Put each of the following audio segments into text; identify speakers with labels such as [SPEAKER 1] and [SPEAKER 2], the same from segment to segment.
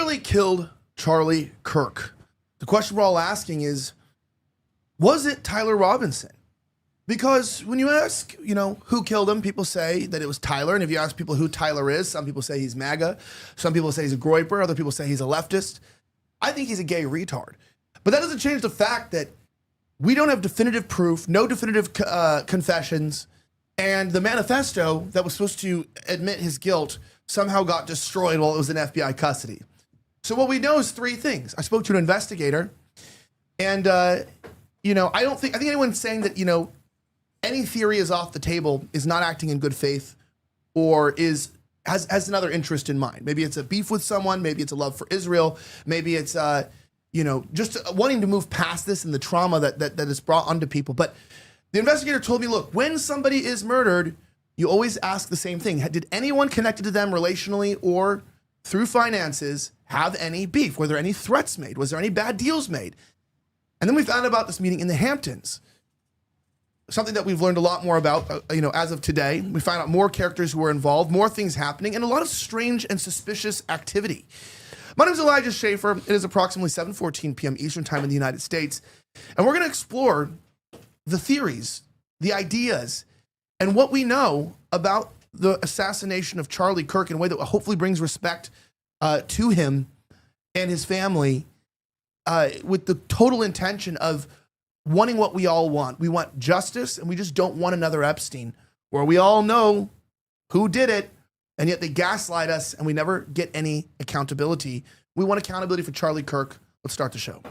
[SPEAKER 1] finally killed Charlie Kirk. The question we're all asking is, was it Tyler Robinson? Because when you ask, who killed him, people say that it was Tyler. And if you ask people who Tyler is, some people say he's MAGA. Some people say he's a groyper. Other people say he's a leftist. I think he's a gay retard. But that doesn't change the fact that we don't have definitive proof, no definitive confessions, and the manifesto that was supposed to admit his guilt somehow got destroyed while it was in FBI custody. So what we know is three things. I spoke to an investigator, and I think anyone saying that any theory is off the table is not acting in good faith, or has another interest in mind. Maybe it's a beef with someone. Maybe it's a love for Israel. Maybe it's just wanting to move past this and the trauma that is brought onto people. But the investigator told me, look, when somebody is murdered, you always ask the same thing. Did anyone connected to them relationally or through finances have any beef? Were there any threats made? Was there any bad deals made? And then we found out about this meeting in the Hamptons. Something that we've learned a lot more about, as of today. We find out more characters who were involved, more things happening, and a lot of strange and suspicious activity. My name is Elijah Schaefer. It is approximately 7:14 p.m. Eastern Time in the United States. And we're going to explore the theories, the ideas, and what we know about the assassination of Charlie Kirk in a way that hopefully brings respect to him and his family, with the total intention of wanting what we all want. We want justice, and we just don't want another Epstein, where we all know who did it, and yet they gaslight us, and we never get any accountability. We want accountability for Charlie Kirk. Let's start the show.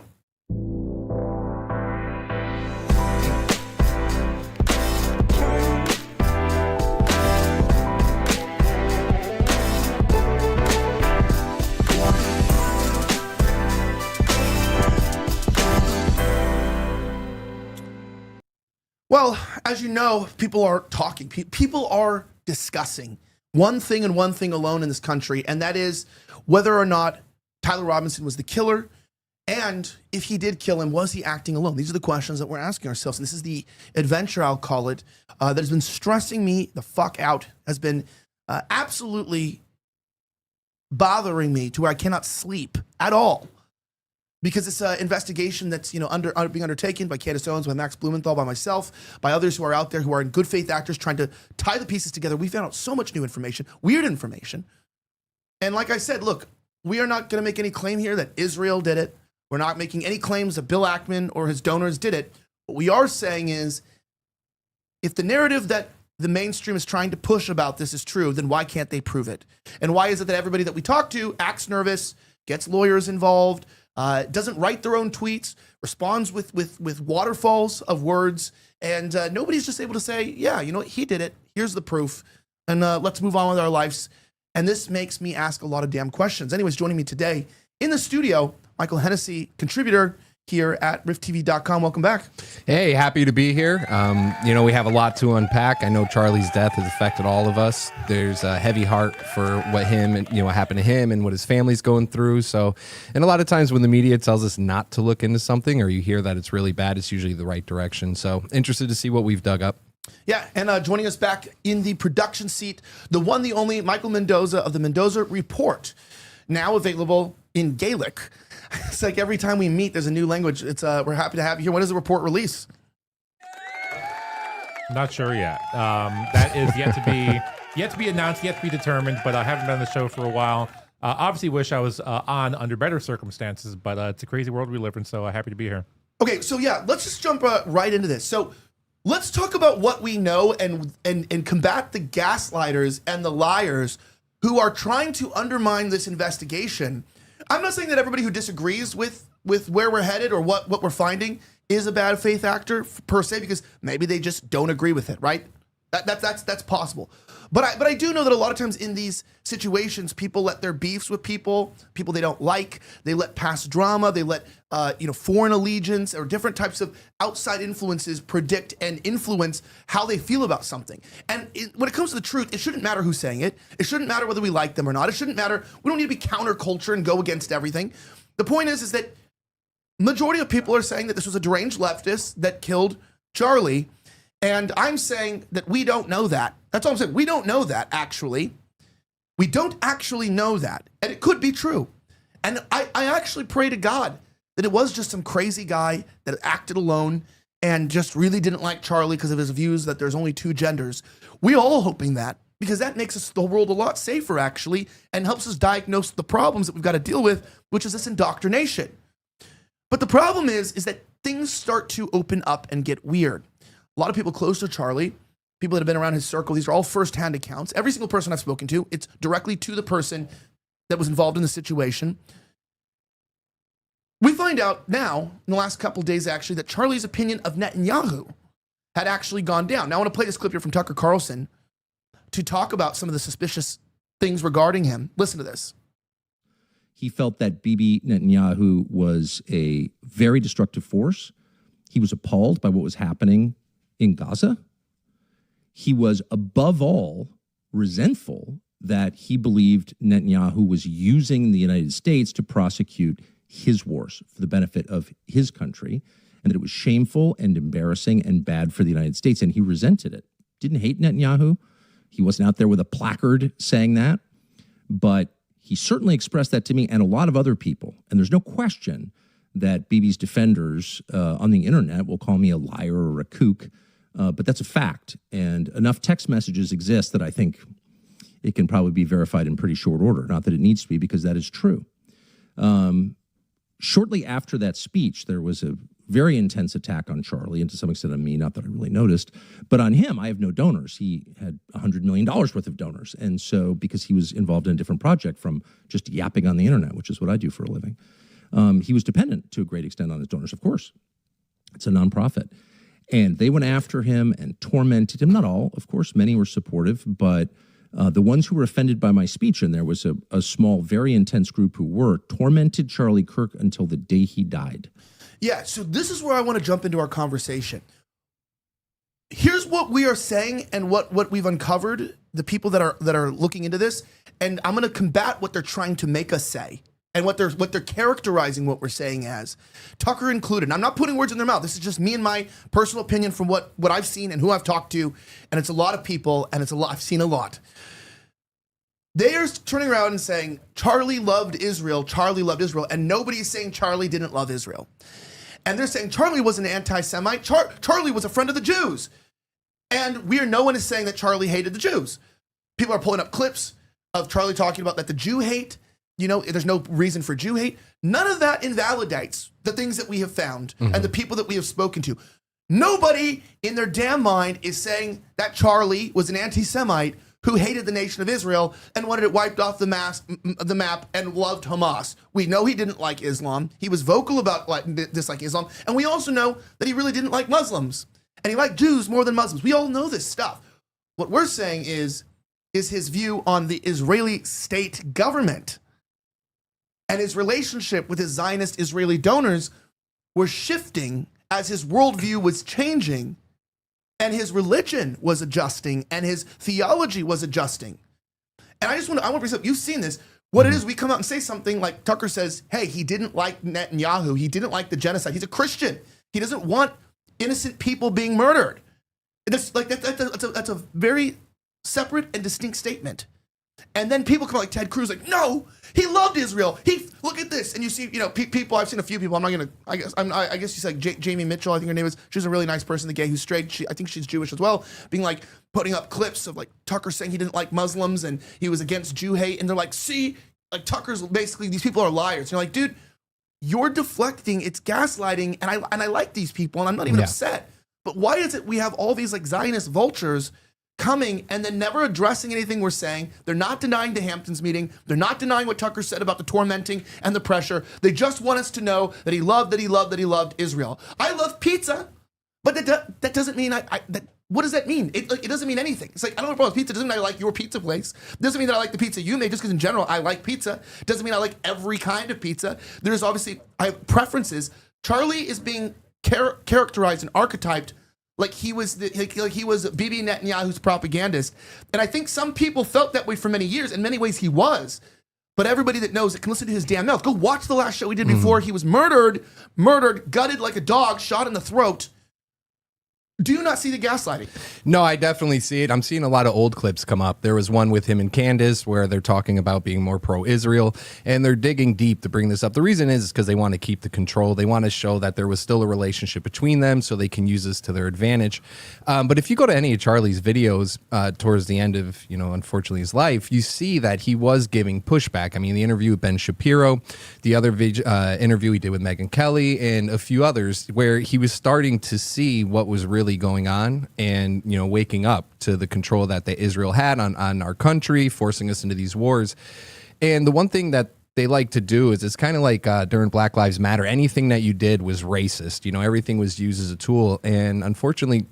[SPEAKER 1] Well, as you know, people are talking. People are discussing one thing and one thing alone in this country, and that is whether or not Tyler Robinson was the killer, and if he did kill him, was he acting alone? These are the questions that we're asking ourselves, and this is the adventure, I'll call it, that has been stressing me the fuck out, has been absolutely bothering me to where I cannot sleep at all. Because it's an investigation that's being undertaken by Candace Owens, by Max Blumenthal, by myself, by others who are out there who are in good faith actors trying to tie the pieces together. We found out so much new information, weird information. And like I said, look, we are not going to make any claim here that Israel did it. We're not making any claims that Bill Ackman or his donors did it. What we are saying is, if the narrative that the mainstream is trying to push about this is true, then why can't they prove it? And why is it that everybody that we talk to acts nervous, gets lawyers involved, doesn't write their own tweets, responds with waterfalls of words, and nobody's just able to say, yeah, he did it. Here's the proof, and let's move on with our lives. And this makes me ask a lot of damn questions. Anyways, joining me today in the studio, Michael Hennessy, contributor here at rifttv.com. Welcome back.
[SPEAKER 2] Hey, happy to be here. We have a lot to unpack. I know Charlie's death has affected all of us. There's a heavy heart for what happened to him and what his family's going through. So, and a lot of times when the media tells us not to look into something, or you hear that it's really bad, it's usually the right direction. So interested to see what we've dug up.
[SPEAKER 1] Yeah, and joining us back in the production seat, the one, the only Michael Mendoza of the Mendoza Report, now available in Gaelic. It's like every time we meet, there's a new language. We're happy to have you here. When does the report release?
[SPEAKER 3] Not sure yet. That is yet to be announced, yet to be determined. But I haven't been on the show for a while. Obviously, wish I was on under better circumstances. But it's a crazy world we live in. So happy to be here.
[SPEAKER 1] Okay, so yeah, let's just jump right into this. So let's talk about what we know and combat the gaslighters and the liars who are trying to undermine this investigation. I'm not saying that everybody who disagrees with where we're headed or what we're finding is a bad faith actor per se, because maybe they just don't agree with it, right? That's possible. But I do know that a lot of times in these situations, people let their beefs with people they don't like, they let past drama, they let foreign allegiance or different types of outside influences predict and influence how they feel about something. And when it comes to the truth, it shouldn't matter who's saying it. It shouldn't matter whether we like them or not. It shouldn't matter. We don't need to be counterculture and go against everything. The point is that majority of people are saying that this was a deranged leftist that killed Charlie. And I'm saying that we don't know that. That's all I'm saying. We don't know that, actually. We don't actually know that. And it could be true. And I actually pray to God that it was just some crazy guy that acted alone and just really didn't like Charlie because of his views that there's only two genders. We all hoping that, because that makes us the world a lot safer, actually, and helps us diagnose the problems that we've got to deal with, which is this indoctrination. But the problem is that things start to open up and get weird. A lot of people close to Charlie, people that have been around his circle, these are all firsthand accounts. Every single person I've spoken to, it's directly to the person that was involved in the situation. We find out now, in the last couple of days actually, that Charlie's opinion of Netanyahu had actually gone down. Now I want to play this clip here from Tucker Carlson to talk about some of the suspicious things regarding him. Listen to this.
[SPEAKER 4] He felt that Bibi Netanyahu was a very destructive force. He was appalled by what was happening in Gaza. He was, above all, resentful that he believed Netanyahu was using the United States to prosecute his wars for the benefit of his country, and that it was shameful and embarrassing and bad for the United States, and he resented it. Didn't hate Netanyahu. He wasn't out there with a placard saying that, but he certainly expressed that to me and a lot of other people. And there's no question that Bibi's defenders on the internet will call me a liar or a kook, but that's a fact. And enough text messages exist that I think it can probably be verified in pretty short order. Not that it needs to be, because that is true. Shortly after that speech, there was a very intense attack on Charlie, and to some extent on me, not that I really noticed. But on him, I have no donors. He had $100 million worth of donors. And so, because he was involved in a different project from just yapping on the internet, which is what I do for a living, he was dependent to a great extent on his donors, of course. It's a nonprofit. And they went after him and tormented him. Not all, of course. Many were supportive, but the ones who were offended by my speech, and there was a small, very intense group who were, tormented Charlie Kirk until the day he died.
[SPEAKER 1] Yeah, so this is where I want to jump into our conversation. Here's what we are saying and what we've uncovered, the people that are looking into this, and I'm going to combat what they're trying to make us say and what they're characterizing what we're saying as. Tucker included. And I'm not putting words in their mouth. This is just me and my personal opinion from what I've seen and who I've talked to, and it's a lot of people, and I've seen a lot. They are turning around and saying, Charlie loved Israel, and nobody's saying Charlie didn't love Israel. And they're saying Charlie was an anti-Semite, Charlie was a friend of the Jews. And no one is saying that Charlie hated the Jews. People are pulling up clips of Charlie talking about that the Jew hate, there's no reason for Jew hate. None of that invalidates the things that we have found and the people that we have spoken to. Nobody in their damn mind is saying that Charlie was an anti-Semite who hated the nation of Israel and wanted it wiped off the map and loved Hamas. We know he didn't like Islam. He was vocal about disliking Islam. And we also know that he really didn't like Muslims. And he liked Jews more than Muslims. We all know this stuff. What we're saying is his view on the Israeli state government and his relationship with his Zionist Israeli donors were shifting as his worldview was changing. And his religion was adjusting, and his theology was adjusting. And I want to bring something. You've seen this. What it is, we come out and say something like Tucker says, hey, he didn't like Netanyahu. He didn't like the genocide. He's a Christian. He doesn't want innocent people being murdered. That's a very separate and distinct statement. And then people come out like Ted Cruz, like, no, he loved Israel. Look at this. And you see, people, I've seen a few people, I'm not going to, I guess she's like Jamie Mitchell, I think her name is. She's a really nice person, the gay who's straight. I think she's Jewish as well, being like, putting up clips of like Tucker saying he didn't like Muslims and he was against Jew hate. And they're like, see, like Tucker's basically, these people are liars. And you're like, dude, you're deflecting, it's gaslighting. And I like these people and I'm not even upset. But why is it we have all these like Zionist vultures coming and then never addressing anything we're saying? They're not denying the Hamptons meeting. They're not denying what Tucker said about the tormenting and the pressure. They just want us to know that he loved Israel. I love pizza, but that doesn't mean what does that mean? It doesn't mean anything. It's like, I don't have a problem with pizza. It doesn't mean I like your pizza place. It doesn't mean that I like the pizza you made, just because in general I like pizza. It doesn't mean I like every kind of pizza. There's obviously, I have preferences. Charlie is being characterized and archetyped like he was Bibi Netanyahu's propagandist. And I think some people felt that way for many years. In many ways, he was. But everybody that knows it can listen to his damn mouth. Go watch the last show we did before he was murdered, gutted like a dog, shot in the throat. Do you not see the gaslighting?
[SPEAKER 2] No, I definitely see it. I'm seeing a lot of old clips come up. There was one with him and Candace where they're talking about being more pro-Israel, and they're digging deep to bring this up. The reason is because they want to keep the control. They want to show that there was still a relationship between them so they can use this to their advantage. But if you go to any of Charlie's videos towards the end of, unfortunately his life, you see that he was giving pushback. I mean, the interview with Ben Shapiro, the other interview he did with Megyn Kelly, and a few others where he was starting to see what was really going on and waking up to the control that Israel had on our country, forcing us into these wars. And the one thing that they like to do is it's kind of like during Black Lives Matter, anything that you did was racist. Everything was used as a tool, and unfortunately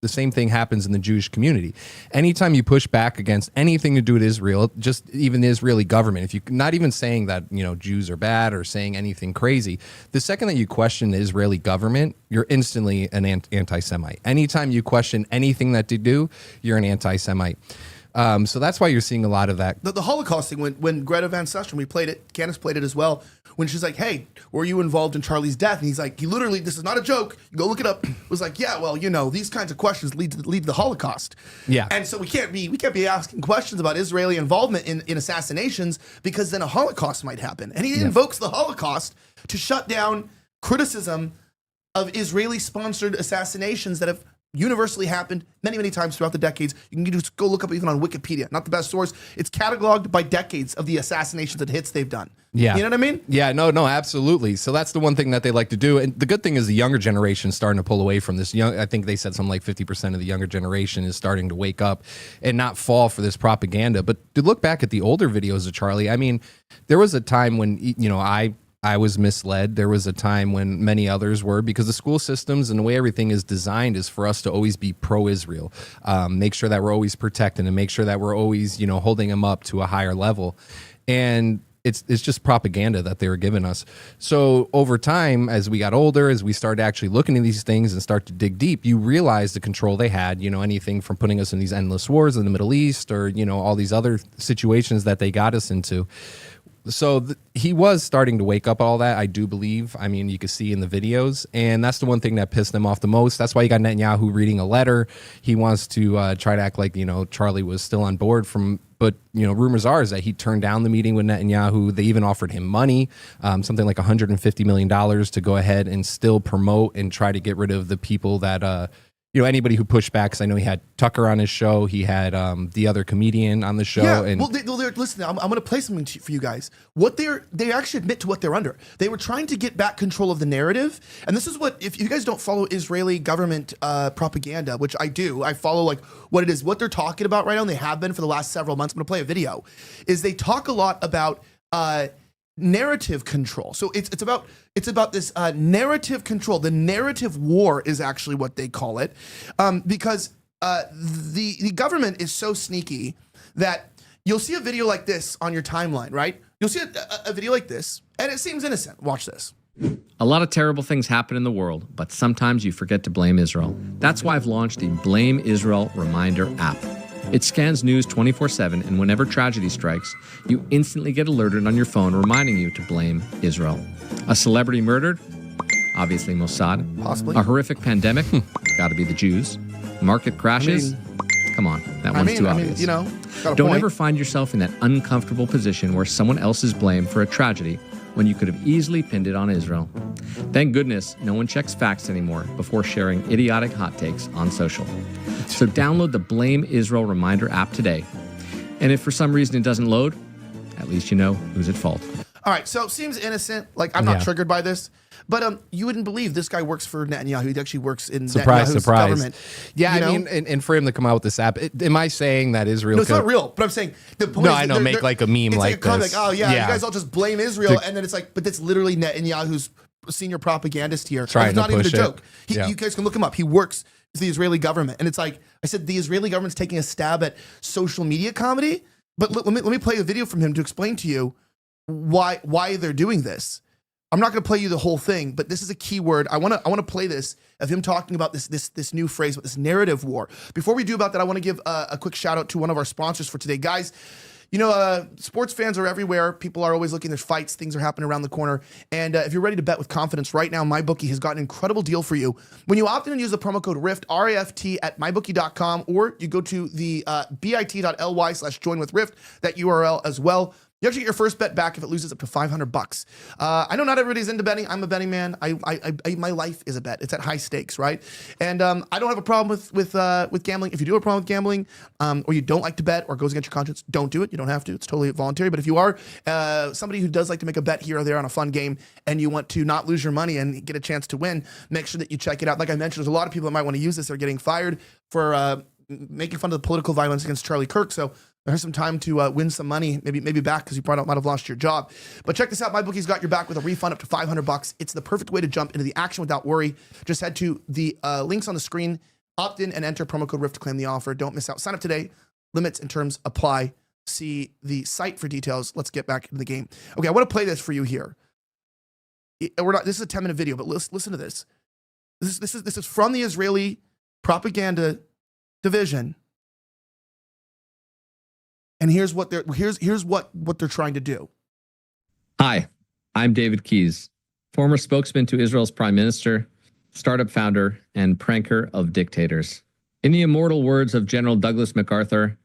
[SPEAKER 2] the same thing happens in the Jewish community. Anytime you push back against anything to do with Israel, just even the Israeli government, if you not even saying that, Jews are bad or saying anything crazy, the second that you question the Israeli government, you're instantly an anti-Semite. Anytime you question anything that they do, you're an anti-Semite. So that's why you're seeing a lot of that.
[SPEAKER 1] The Holocaust thing, when Greta Van Susteren, we played it, Candace played it as well, when she's like, hey, were you involved in Charlie's death? And he's like, he literally, this is not a joke, you go look it up, was like, yeah, well, these kinds of questions lead to the Holocaust. Yeah. And so we can't be asking questions about Israeli involvement in assassinations, because then a Holocaust might happen. And he invokes the Holocaust to shut down criticism of Israeli-sponsored assassinations that have universally happened many, many times throughout the decades. You can just go look up even on Wikipedia. Not the best source. It's cataloged by decades of the assassinations and hits they've done.
[SPEAKER 2] Yeah.
[SPEAKER 1] You know what I mean?
[SPEAKER 2] Yeah, no, absolutely. So that's the one thing that they like to do. And the good thing is the younger generation is starting to pull away from this. I think they said something like 50% of the younger generation is starting to wake up and not fall for this propaganda. But to look back at the older videos of Charlie, I mean, there was a time when, I was misled. There was a time when many others were, because the school systems and the way everything is designed is for us to always be pro-Israel, make sure that we're always protecting and make sure that we're always, holding them up to a higher level. And it's just propaganda that they were giving us. So over time, as we got older, as we started actually looking at these things and start to dig deep, you realize the control they had, anything from putting us in these endless wars in the Middle East or, all these other situations that they got us into. So he was starting to wake up all that, I do believe. I mean, you could see in the videos, and that's the one thing that pissed them off the most. That's why you got Netanyahu reading a letter. He wants to try to act like, Charlie was still on board but rumors are is that he turned down the meeting with Netanyahu. They even offered him money, something like $150 million to go ahead and still promote and try to get rid of the people that, anybody who pushed back. Because I know he had Tucker on his show. He had the other comedian on the show.
[SPEAKER 1] Yeah,
[SPEAKER 2] and
[SPEAKER 1] listen, I'm going to play something for you guys. They actually admit to what they're under. They were trying to get back control of the narrative. And this is what, if you guys don't follow Israeli government propaganda, which I do, I follow like what it is, what they're talking about right now, and they have been for the last several months. I'm going to play a video, is they talk a lot about narrative control. So it's about this narrative control. The narrative war is actually what they call it, because the government is so sneaky that you'll see a video like this on your timeline, right? You'll see a video like this, and it seems innocent. Watch this.
[SPEAKER 5] A lot of terrible things happen in the world, but sometimes you forget to blame Israel. That's why I've launched the Blame Israel Reminder app. It scans news 24/7, and whenever tragedy strikes, you instantly get alerted on your phone reminding you to blame Israel. A celebrity murdered? Obviously Mossad.
[SPEAKER 1] Possibly.
[SPEAKER 5] A horrific pandemic? Gotta be the Jews. Market crashes? Come on, that one's too obvious.
[SPEAKER 1] got a
[SPEAKER 5] Don't
[SPEAKER 1] point.
[SPEAKER 5] ever find yourself in that uncomfortable position where someone else is blamed for a tragedy when you could have easily pinned it on Israel. Thank goodness no one checks facts anymore before sharing idiotic hot takes on social. So download the Blame Israel Reminder app today. And if for some reason it doesn't load, at least you know who's at fault.
[SPEAKER 1] All right, so it seems innocent. Like, I'm not triggered by this. But you wouldn't believe this guy works for Netanyahu. He actually works in Netanyahu's government.
[SPEAKER 2] Yeah, I mean, and for him to come out with this app, am I saying that Israel?
[SPEAKER 1] No, it's not real. But I'm saying the point.
[SPEAKER 2] No,
[SPEAKER 1] is
[SPEAKER 2] I know. Make like a meme like this.
[SPEAKER 1] Like, oh yeah, you guys all just blame Israel, and then it's like, but that's literally Netanyahu's senior propagandist here.
[SPEAKER 2] Trying
[SPEAKER 1] it's not
[SPEAKER 2] to
[SPEAKER 1] even a
[SPEAKER 2] push
[SPEAKER 1] joke.
[SPEAKER 2] it.
[SPEAKER 1] You guys can look him up. He works for the Israeli government, and it's like I said, the Israeli government's taking a stab at social media comedy. But let me play a video from him to explain to you why they're doing this. I'm not going to play you the whole thing, but this is a key word. I want to play this of him talking about this new phrase, this narrative war. Before we do about that, I want to give a quick shout out to one of our sponsors for today, guys. Sports fans are everywhere. People are always looking. There's fights. Things are happening around the corner. And if you're ready to bet with confidence right now, MyBookie has got an incredible deal for you. When you opt in and use the promo code RIFT, R-A-F-T, at mybookie.com, or you go to the bit.ly/joinwithrift, that URL as well. You actually get your first bet back if it loses up to $500. I know not everybody's into betting. I'm a betting man. My life is a bet. It's at high stakes, right? And I don't have a problem with gambling. If you do have a problem with gambling, or you don't like to bet or it goes against your conscience, don't do it. You don't have to. It's totally voluntary. But if you are somebody who does like to make a bet here or there on a fun game, and you want to not lose your money and get a chance to win, make sure that you check it out. Like I mentioned, there's a lot of people that might want to use this. They're getting fired for making fun of the political violence against Charlie Kirk. So there's some time to win some money, maybe back, because you probably might have lost your job. But check this out. MyBookie's got your back with a refund up to $500. It's the perfect way to jump into the action without worry. Just head to the links on the screen, opt in, and enter promo code RIFT to claim the offer. Don't miss out. Sign up today. Limits and terms apply. See the site for details. Let's get back into the game. Okay, I want to play this for you here. This is a 10-minute video, but listen to this. This is from the Israeli propaganda division. And here's what they're trying to do.
[SPEAKER 5] Hi, I'm David Keyes, former spokesman to Israel's prime minister, startup founder, and pranker of dictators. In the immortal words of General Douglas MacArthur,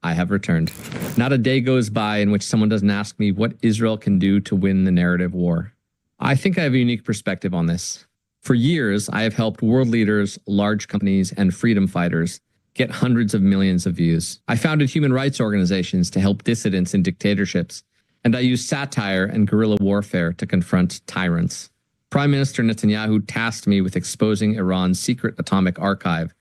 [SPEAKER 5] I have returned. Not a day goes by in which someone doesn't ask me what Israel can do to win the narrative war. I think I have a unique perspective on this. For years, I have helped world leaders, large companies, and freedom fighters get hundreds of millions of views. I founded human rights organizations to help dissidents in dictatorships, and I used satire and guerrilla warfare to confront tyrants. Prime Minister Netanyahu tasked me with exposing Iran's secret atomic archive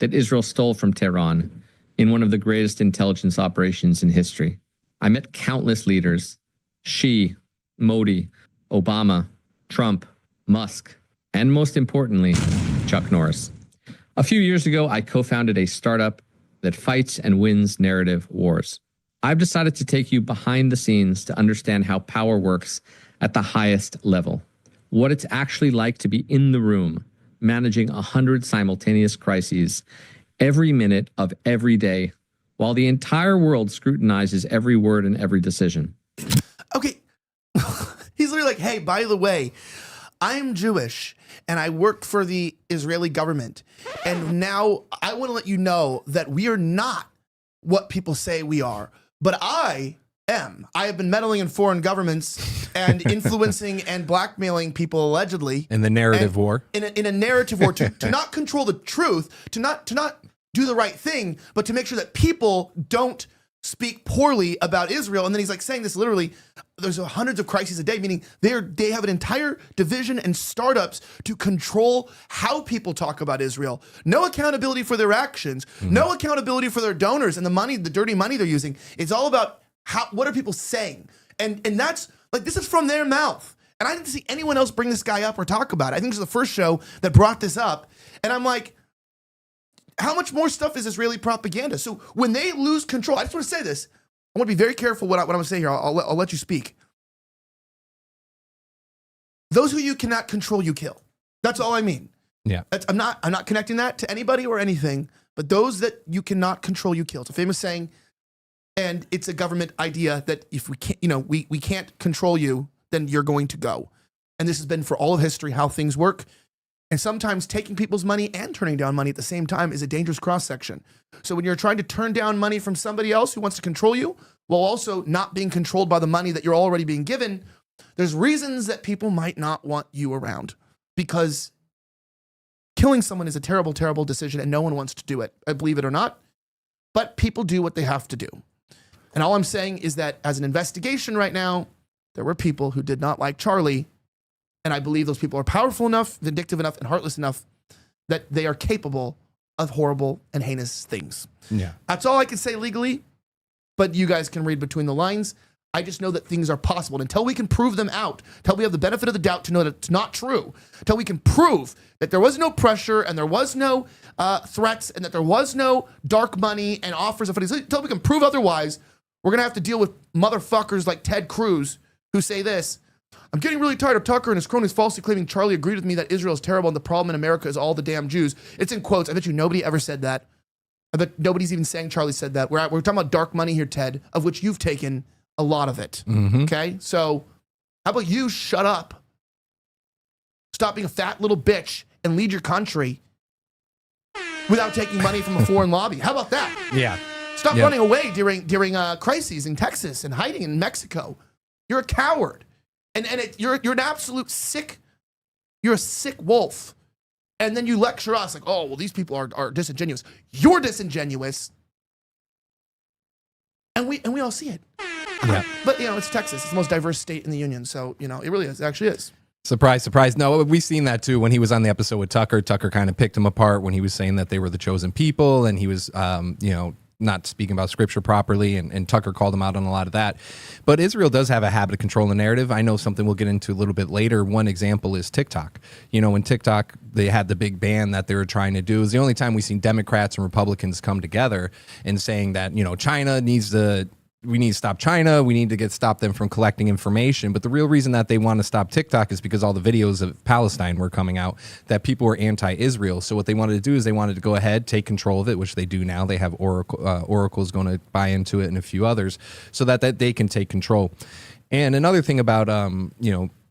[SPEAKER 5] that Israel stole from Tehran in one of the greatest intelligence operations in history. I met countless leaders: Xi, Modi, Obama, Trump, Musk, and most importantly, Chuck Norris. A few years ago, I co-founded a startup that fights and wins narrative wars. I've decided to take you behind the scenes to understand how power works at the highest level, what it's actually like to be in the room, managing 100 simultaneous crises every minute of every day, while the entire world scrutinizes every word and every decision.
[SPEAKER 1] Okay, he's literally like, hey, by the way, I'm Jewish and I work for the Israeli government. And now I want to let you know that we are not what people say we are, but I am. I have been meddling in foreign governments and influencing and blackmailing people allegedly.
[SPEAKER 2] In the narrative war.
[SPEAKER 1] In a narrative war to not control the truth, to not do the right thing, but to make sure that people don't speak poorly about Israel. And then he's like saying this literally, there's hundreds of crises a day, meaning they have an entire division and startups to control how people talk about Israel. No accountability for their actions, no accountability for their donors and the money, the dirty money they're using. It's all about what are people saying? And that's like, this is from their mouth. And I didn't see anyone else bring this guy up or talk about it. I think this is the first show that brought this up. And I'm like, how much more stuff is Israeli propaganda? So when they lose control, I just want to say this. I want to be very careful what I'm going to say here. I'll let you speak. Those who you cannot control, you kill. That's all I mean.
[SPEAKER 2] Yeah.
[SPEAKER 1] I'm not connecting that to anybody or anything, but those that you cannot control, you kill. It's a famous saying, and it's a government idea that if we can't, we can't control you, then you're going to go. And this has been for all of history how things work. And sometimes taking people's money and turning down money at the same time is a dangerous cross-section. So when you're trying to turn down money from somebody else who wants to control you, while also not being controlled by the money that you're already being given, there's reasons that people might not want you around, because killing someone is a terrible, terrible decision and no one wants to do it, I believe it or not. But people do what they have to do. And all I'm saying is that as an investigation right now, there were people who did not like Charlie. And I believe those people are powerful enough, vindictive enough, and heartless enough that they are capable of horrible and heinous things.
[SPEAKER 2] Yeah.
[SPEAKER 1] That's all I can say legally, but you guys can read between the lines. I just know that things are possible. And until we can prove them out, until we have the benefit of the doubt to know that it's not true, until we can prove that there was no pressure and there was no threats and that there was no dark money and offers of until we can prove otherwise, we're going to have to deal with motherfuckers like Ted Cruz who say this: I'm getting really tired of Tucker and his cronies falsely claiming Charlie agreed with me that Israel is terrible and the problem in America is all the damn Jews. It's in quotes. I bet you nobody ever said that. I bet nobody's even saying Charlie said that. We're talking about dark money here, Ted, of which you've taken a lot of it. Okay? So how about you shut up? Stop being a fat little bitch and lead your country without taking money from a foreign lobby. How about that?
[SPEAKER 2] Yeah.
[SPEAKER 1] Stop running away during crises in Texas and hiding in Mexico. You're a coward. And you're an absolute sick, you're a sick wolf. And then you lecture us like, oh, well, these people are disingenuous. You're disingenuous. And we all see it.
[SPEAKER 2] Yeah.
[SPEAKER 1] But, it's Texas. It's the most diverse state in the union. So, it really is. It actually is.
[SPEAKER 2] Surprise, surprise. No, we've seen that too. When he was on the episode with Tucker, Tucker kind of picked him apart when he was saying that they were the chosen people and he was, not speaking about scripture properly, and Tucker called him out on a lot of that. But Israel does have a habit of controlling the narrative. I know something we'll get into a little bit later. One example is TikTok. When TikTok, they had the big ban that they were trying to do. It was the only time we've seen Democrats and Republicans come together and saying that, China needs to... We need to stop China. We need to stop them from collecting information. But the real reason that they want to stop TikTok is because all the videos of Palestine were coming out that people were anti-Israel. So what they wanted to do is they wanted to go ahead, take control of it, which they do now. They have Oracle's going to buy into it and a few others so that they can take control. And another thing about,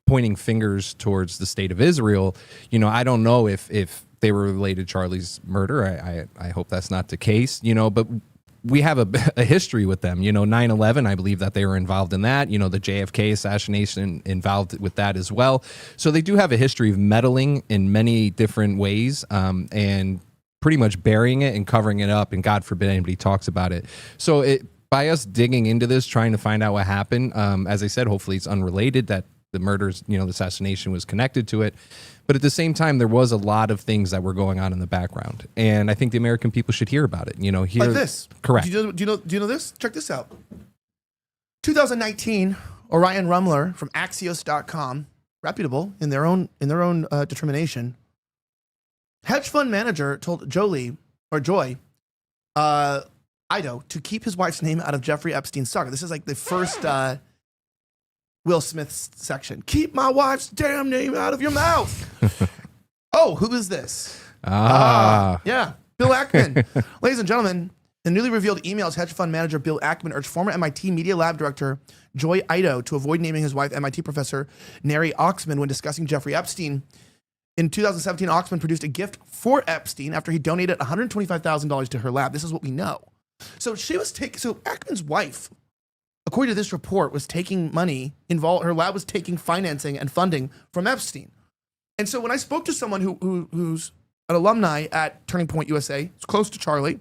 [SPEAKER 2] pointing fingers towards the state of Israel, I don't know if they were related to Charlie's murder. I hope that's not the case, but we have a history with them. 9/11, I believe that they were involved in that. The JFK assassination involved with that as well. So they do have a history of meddling in many different ways and pretty much burying it and covering it up. And God forbid anybody talks about it. So by us digging into this, trying to find out what happened, as I said, hopefully it's unrelated, that the murders, the assassination was connected to it. But at the same time, there was a lot of things that were going on in the background. And I think the American people should hear about it. Hear
[SPEAKER 1] like this.
[SPEAKER 2] Correct.
[SPEAKER 1] Do you know this? Check this out. 2019, Orion Rumler from Axios.com, reputable in their own determination. Hedge fund manager told Joy Ido to keep his wife's name out of Jeffrey Epstein's saga. This is like the first Will Smith's section. Keep my wife's damn name out of your mouth. Oh, who is this? Yeah, Bill Ackman. Ladies and gentlemen, in newly revealed emails, hedge fund manager Bill Ackman urged former MIT Media Lab director Joy Ido to avoid naming his wife MIT professor Neri Oxman when discussing Jeffrey Epstein. In 2017, Oxman produced a gift for Epstein after he donated $125,000 to her lab. This is what we know. So Ackman's wife, according to this report, was taking money involved. Her lab was taking financing and funding from Epstein. And so when I spoke to someone who's an alumni at Turning Point USA, it's close to Charlie,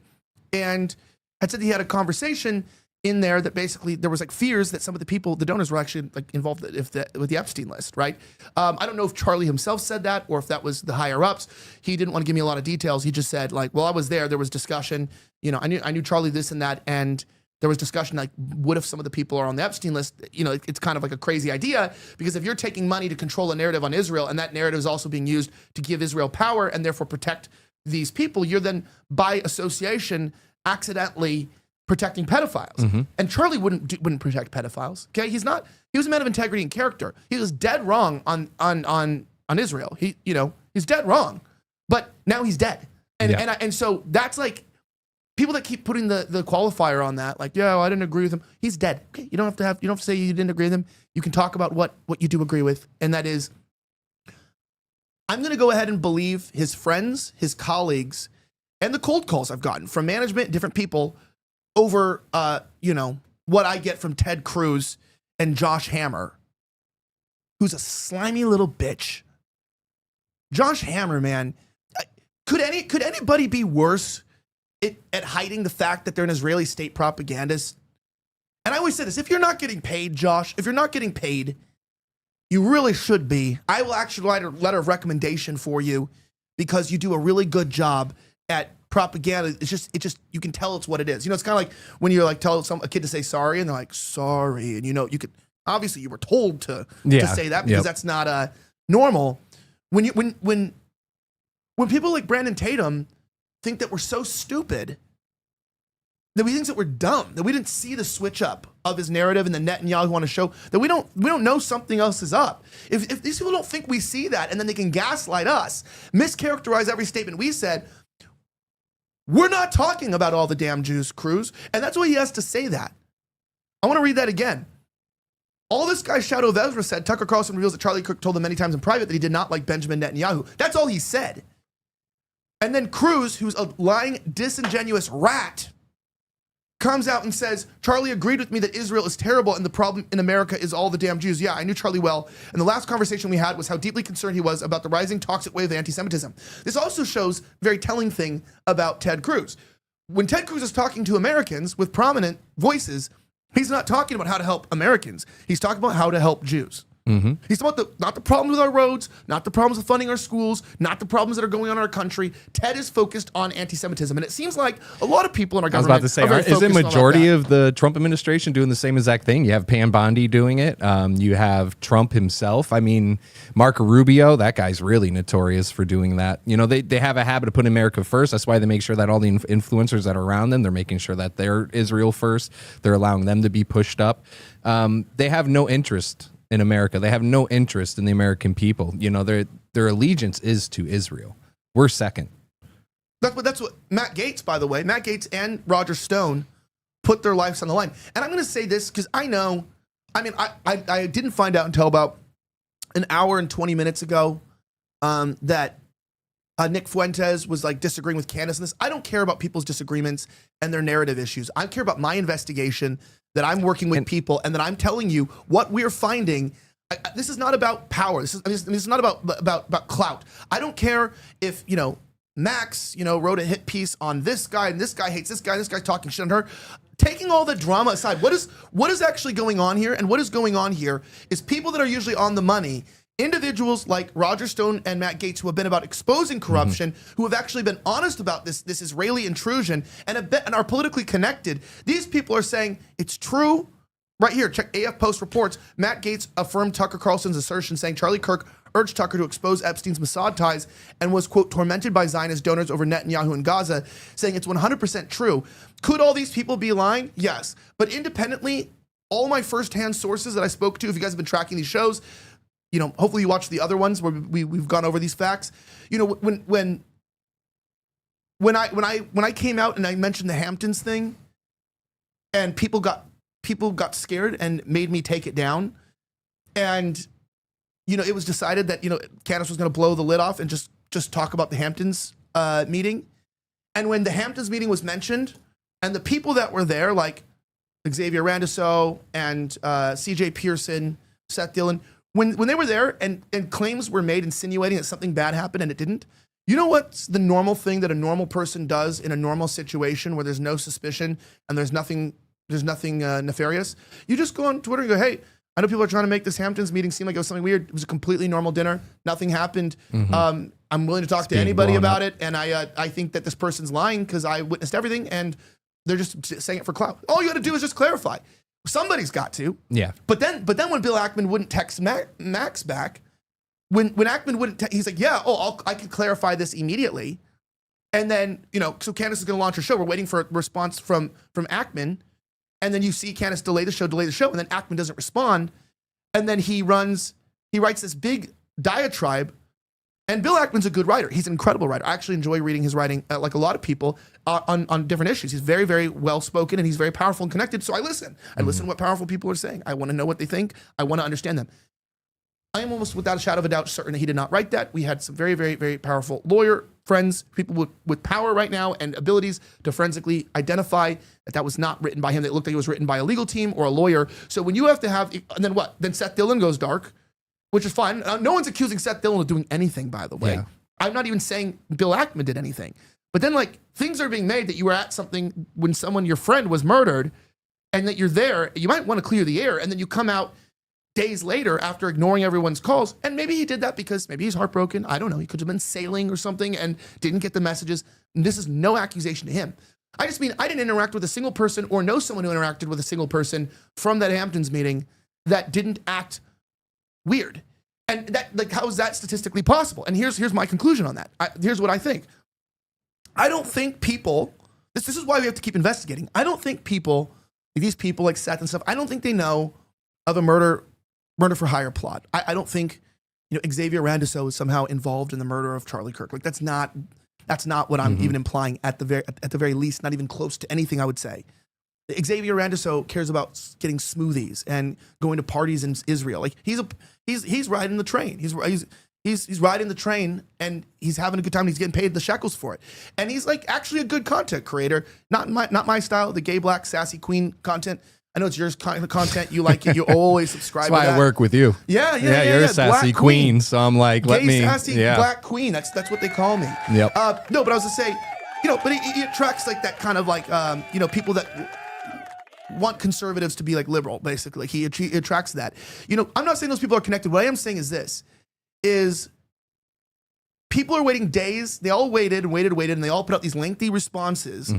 [SPEAKER 1] and had said he had a conversation in there that basically there was like fears that some of the people, the donors, were actually like involved with the Epstein list, right? I don't know if Charlie himself said that or if that was the higher ups. He didn't want to give me a lot of details. He just said like, well, I was there. There was discussion. I knew Charlie this and that, and there was discussion like, what if some of the people are on the Epstein list? It's kind of like a crazy idea because if you're taking money to control a narrative on Israel and that narrative is also being used to give Israel power and therefore protect these people, you're then by association accidentally protecting pedophiles. Mm-hmm. And Charlie wouldn't protect pedophiles. Okay, he was a man of integrity and character. He was dead wrong on Israel. He's dead wrong, but now he's dead. And so that's like. People that keep putting the qualifier on that, like, yeah, well, I didn't agree with him. He's dead. Okay, you don't have to say you didn't agree with him. You can talk about what you do agree with, and that is, I'm going to go ahead and believe his friends, his colleagues, and the cold calls I've gotten from management, different people, over what I get from Ted Cruz and Josh Hammer, who's a slimy little bitch. Josh Hammer, man, could anybody be worse at hiding the fact that they're an Israeli state propagandist? And I always say this, if you're not getting paid, Josh, if you're not getting paid, you really should be. I will actually write a letter of recommendation for you because you do a really good job at propaganda. It's just you can tell it's what it is. It's kind of like when you're like tell a kid to say sorry and they're like, sorry. And you could, obviously you were told to say that because that's not normal. When people like Brandon Tatum think that we're so stupid that we think that we're dumb, that we didn't see the switch up of his narrative and the Netanyahu want to show that we don't know something else is up. If these people don't think we see that and then they can gaslight us, mischaracterize every statement we said, We're not talking about all the damn Jews, Cruz. And that's why he has to say that. I want to read that again. All this guy Shadow of Ezra said, Tucker Carlson reveals that Charlie Kirk told him many times in private that he did not like Benjamin Netanyahu. That's all he said. And then Cruz, who's a lying, disingenuous rat, comes out and says, Charlie agreed with me that Israel is terrible and the problem in America is all the damn Jews. Yeah, I knew Charlie well. And the last conversation we had was how deeply concerned he was about the rising toxic wave of anti-Semitism. This also shows a very telling thing about Ted Cruz. When Ted Cruz is talking to Americans with prominent voices, he's not talking about how to help Americans. He's talking about how to help Jews. He's talking about not the problems with our roads, not the problems with funding our schools, not the problems that are going on in our country. Ted is focused on anti-Semitism. And it seems like a lot of people in our government
[SPEAKER 2] I was about to say, isn't majority of the Trump administration doing the same exact thing? You have Pam Bondi doing it. You have Trump himself. I mean, Marco Rubio, that guy's really notorious for doing that. You know, they have a habit of putting America first. That's why they make sure that all the influencers that are around them, they're making sure that they're Israel first. They're allowing them to be pushed up. They have no interest in America. They have no interest in the American people. You know, their allegiance is to Israel. We're second.
[SPEAKER 1] That's what Matt Gaetz, by the way, Matt Gaetz and Roger Stone put their lives on the line. And I'm going to say this because I know, I didn't find out until about an hour and 20 minutes ago that Nick Fuentes was like disagreeing with Candace on this. I don't care about people's disagreements and their narrative issues. I care about my investigation, that I'm working with people, and that I'm telling you what we're finding. This is not about power. This is not about clout. I don't care if, Max, wrote a hit piece on this guy, and this guy hates this guy, and this guy's talking shit on her. Taking all the drama aside, what is actually going on here? And what is going on here is people that are usually on the money, individuals like Roger Stone and Matt Gaetz, who have been about exposing corruption, who have actually been honest about this Israeli intrusion and are politically connected. These people are saying it's true. Right here, check AF Post reports. Matt Gaetz affirmed Tucker Carlson's assertion, saying Charlie Kirk urged Tucker to expose Epstein's Mossad ties and was, quote, tormented by Zionist donors over Netanyahu in Gaza, saying it's 100% true. Could all these people be lying? Yes. But independently, all my firsthand sources that I spoke to, if you guys have been tracking these shows, hopefully you watch the other ones where we've gone over these facts. When I came out and I mentioned the Hamptons thing, and people got scared and made me take it down, and it was decided that Candace was going to blow the lid off and just talk about the Hamptons meeting. And when the Hamptons meeting was mentioned, and the people that were there, like Xavier Randiso and CJ Pearson, Seth Dillon, when they were there and claims were made insinuating that something bad happened and it didn't, you know what's the normal thing that a normal person does in a normal situation where there's no suspicion and there's nothing nefarious? You just go on Twitter and go, hey, I know people are trying to make this Hamptons meeting seem like it was something weird. It was a completely normal dinner. Nothing happened. I'm willing to talk to anybody about it. And I think that this person's lying because I witnessed everything and they're just saying it for clout. All you got to do is just clarify. Somebody's got to.
[SPEAKER 2] Yeah.
[SPEAKER 1] But then when Bill Ackman wouldn't text Max back, when Ackman wouldn't, he's like, yeah, I can clarify this immediately. And then, so Candace is going to launch her show. We're waiting for a response from Ackman. And then you see Candace delay the show. And then Ackman doesn't respond. And then he writes this big diatribe. And Bill Ackman's a good writer. He's an incredible writer. I actually enjoy reading his writing, like a lot of people, on different issues. He's very, very well-spoken, and he's very powerful and connected. So I listen. I listen to what powerful people are saying. I want to know what they think. I want to understand them. I am almost without a shadow of a doubt certain that he did not write that. We had some very, very, very powerful lawyer friends, people with power right now and abilities to forensically identify that was not written by him. That it looked like it was written by a legal team or a lawyer. So when you have to have, and then what? Then Seth Dillon goes dark, which is fine. No one's accusing Seth Dillon of doing anything, by the way.
[SPEAKER 2] Yeah.
[SPEAKER 1] I'm not even saying Bill Ackman did anything. But then things are being made that you were at something when your friend was murdered and that you're there. You might want to clear the air. And then you come out days later after ignoring everyone's calls. And maybe he did that because maybe he's heartbroken. I don't know. He could have been sailing or something and didn't get the messages. And this is no accusation to him. I just mean I didn't interact with a single person or know someone who interacted with a single person from that Hamptons meeting that didn't act weird. And that, how is that statistically possible? And here's my conclusion on that. Here's what I think. I don't think people, this is why we have to keep investigating. I don't think people, these people like Seth and stuff, I don't think they know of a murder for hire plot. I don't think Xavier Randiso is somehow involved in the murder of Charlie Kirk. That's not That's not what I'm even implying at the very least, not even close to anything I would say. Xavier Randiso cares about getting smoothies and going to parties in Israel. Like he's riding the train. He's riding the train and he's having a good time. He's getting paid the shekels for it. And he's like actually a good content creator. Not my style, the gay, black, sassy queen content. I know it's yours kind of content. You like it. You always subscribe
[SPEAKER 2] That's
[SPEAKER 1] to
[SPEAKER 2] why
[SPEAKER 1] that.
[SPEAKER 2] I work with you.
[SPEAKER 1] Yeah.
[SPEAKER 2] You're a sassy
[SPEAKER 1] Black
[SPEAKER 2] queen. So I'm like,
[SPEAKER 1] gay, sassy, black queen. That's what they call me.
[SPEAKER 2] Yep.
[SPEAKER 1] No, but I was to say, but he attracts like that kind of like, people that want conservatives to be like liberal, basically. Like he attracts that. I'm not saying those people are connected. What I am saying is this, is people are waiting days. They all waited, and they all put out these lengthy responses.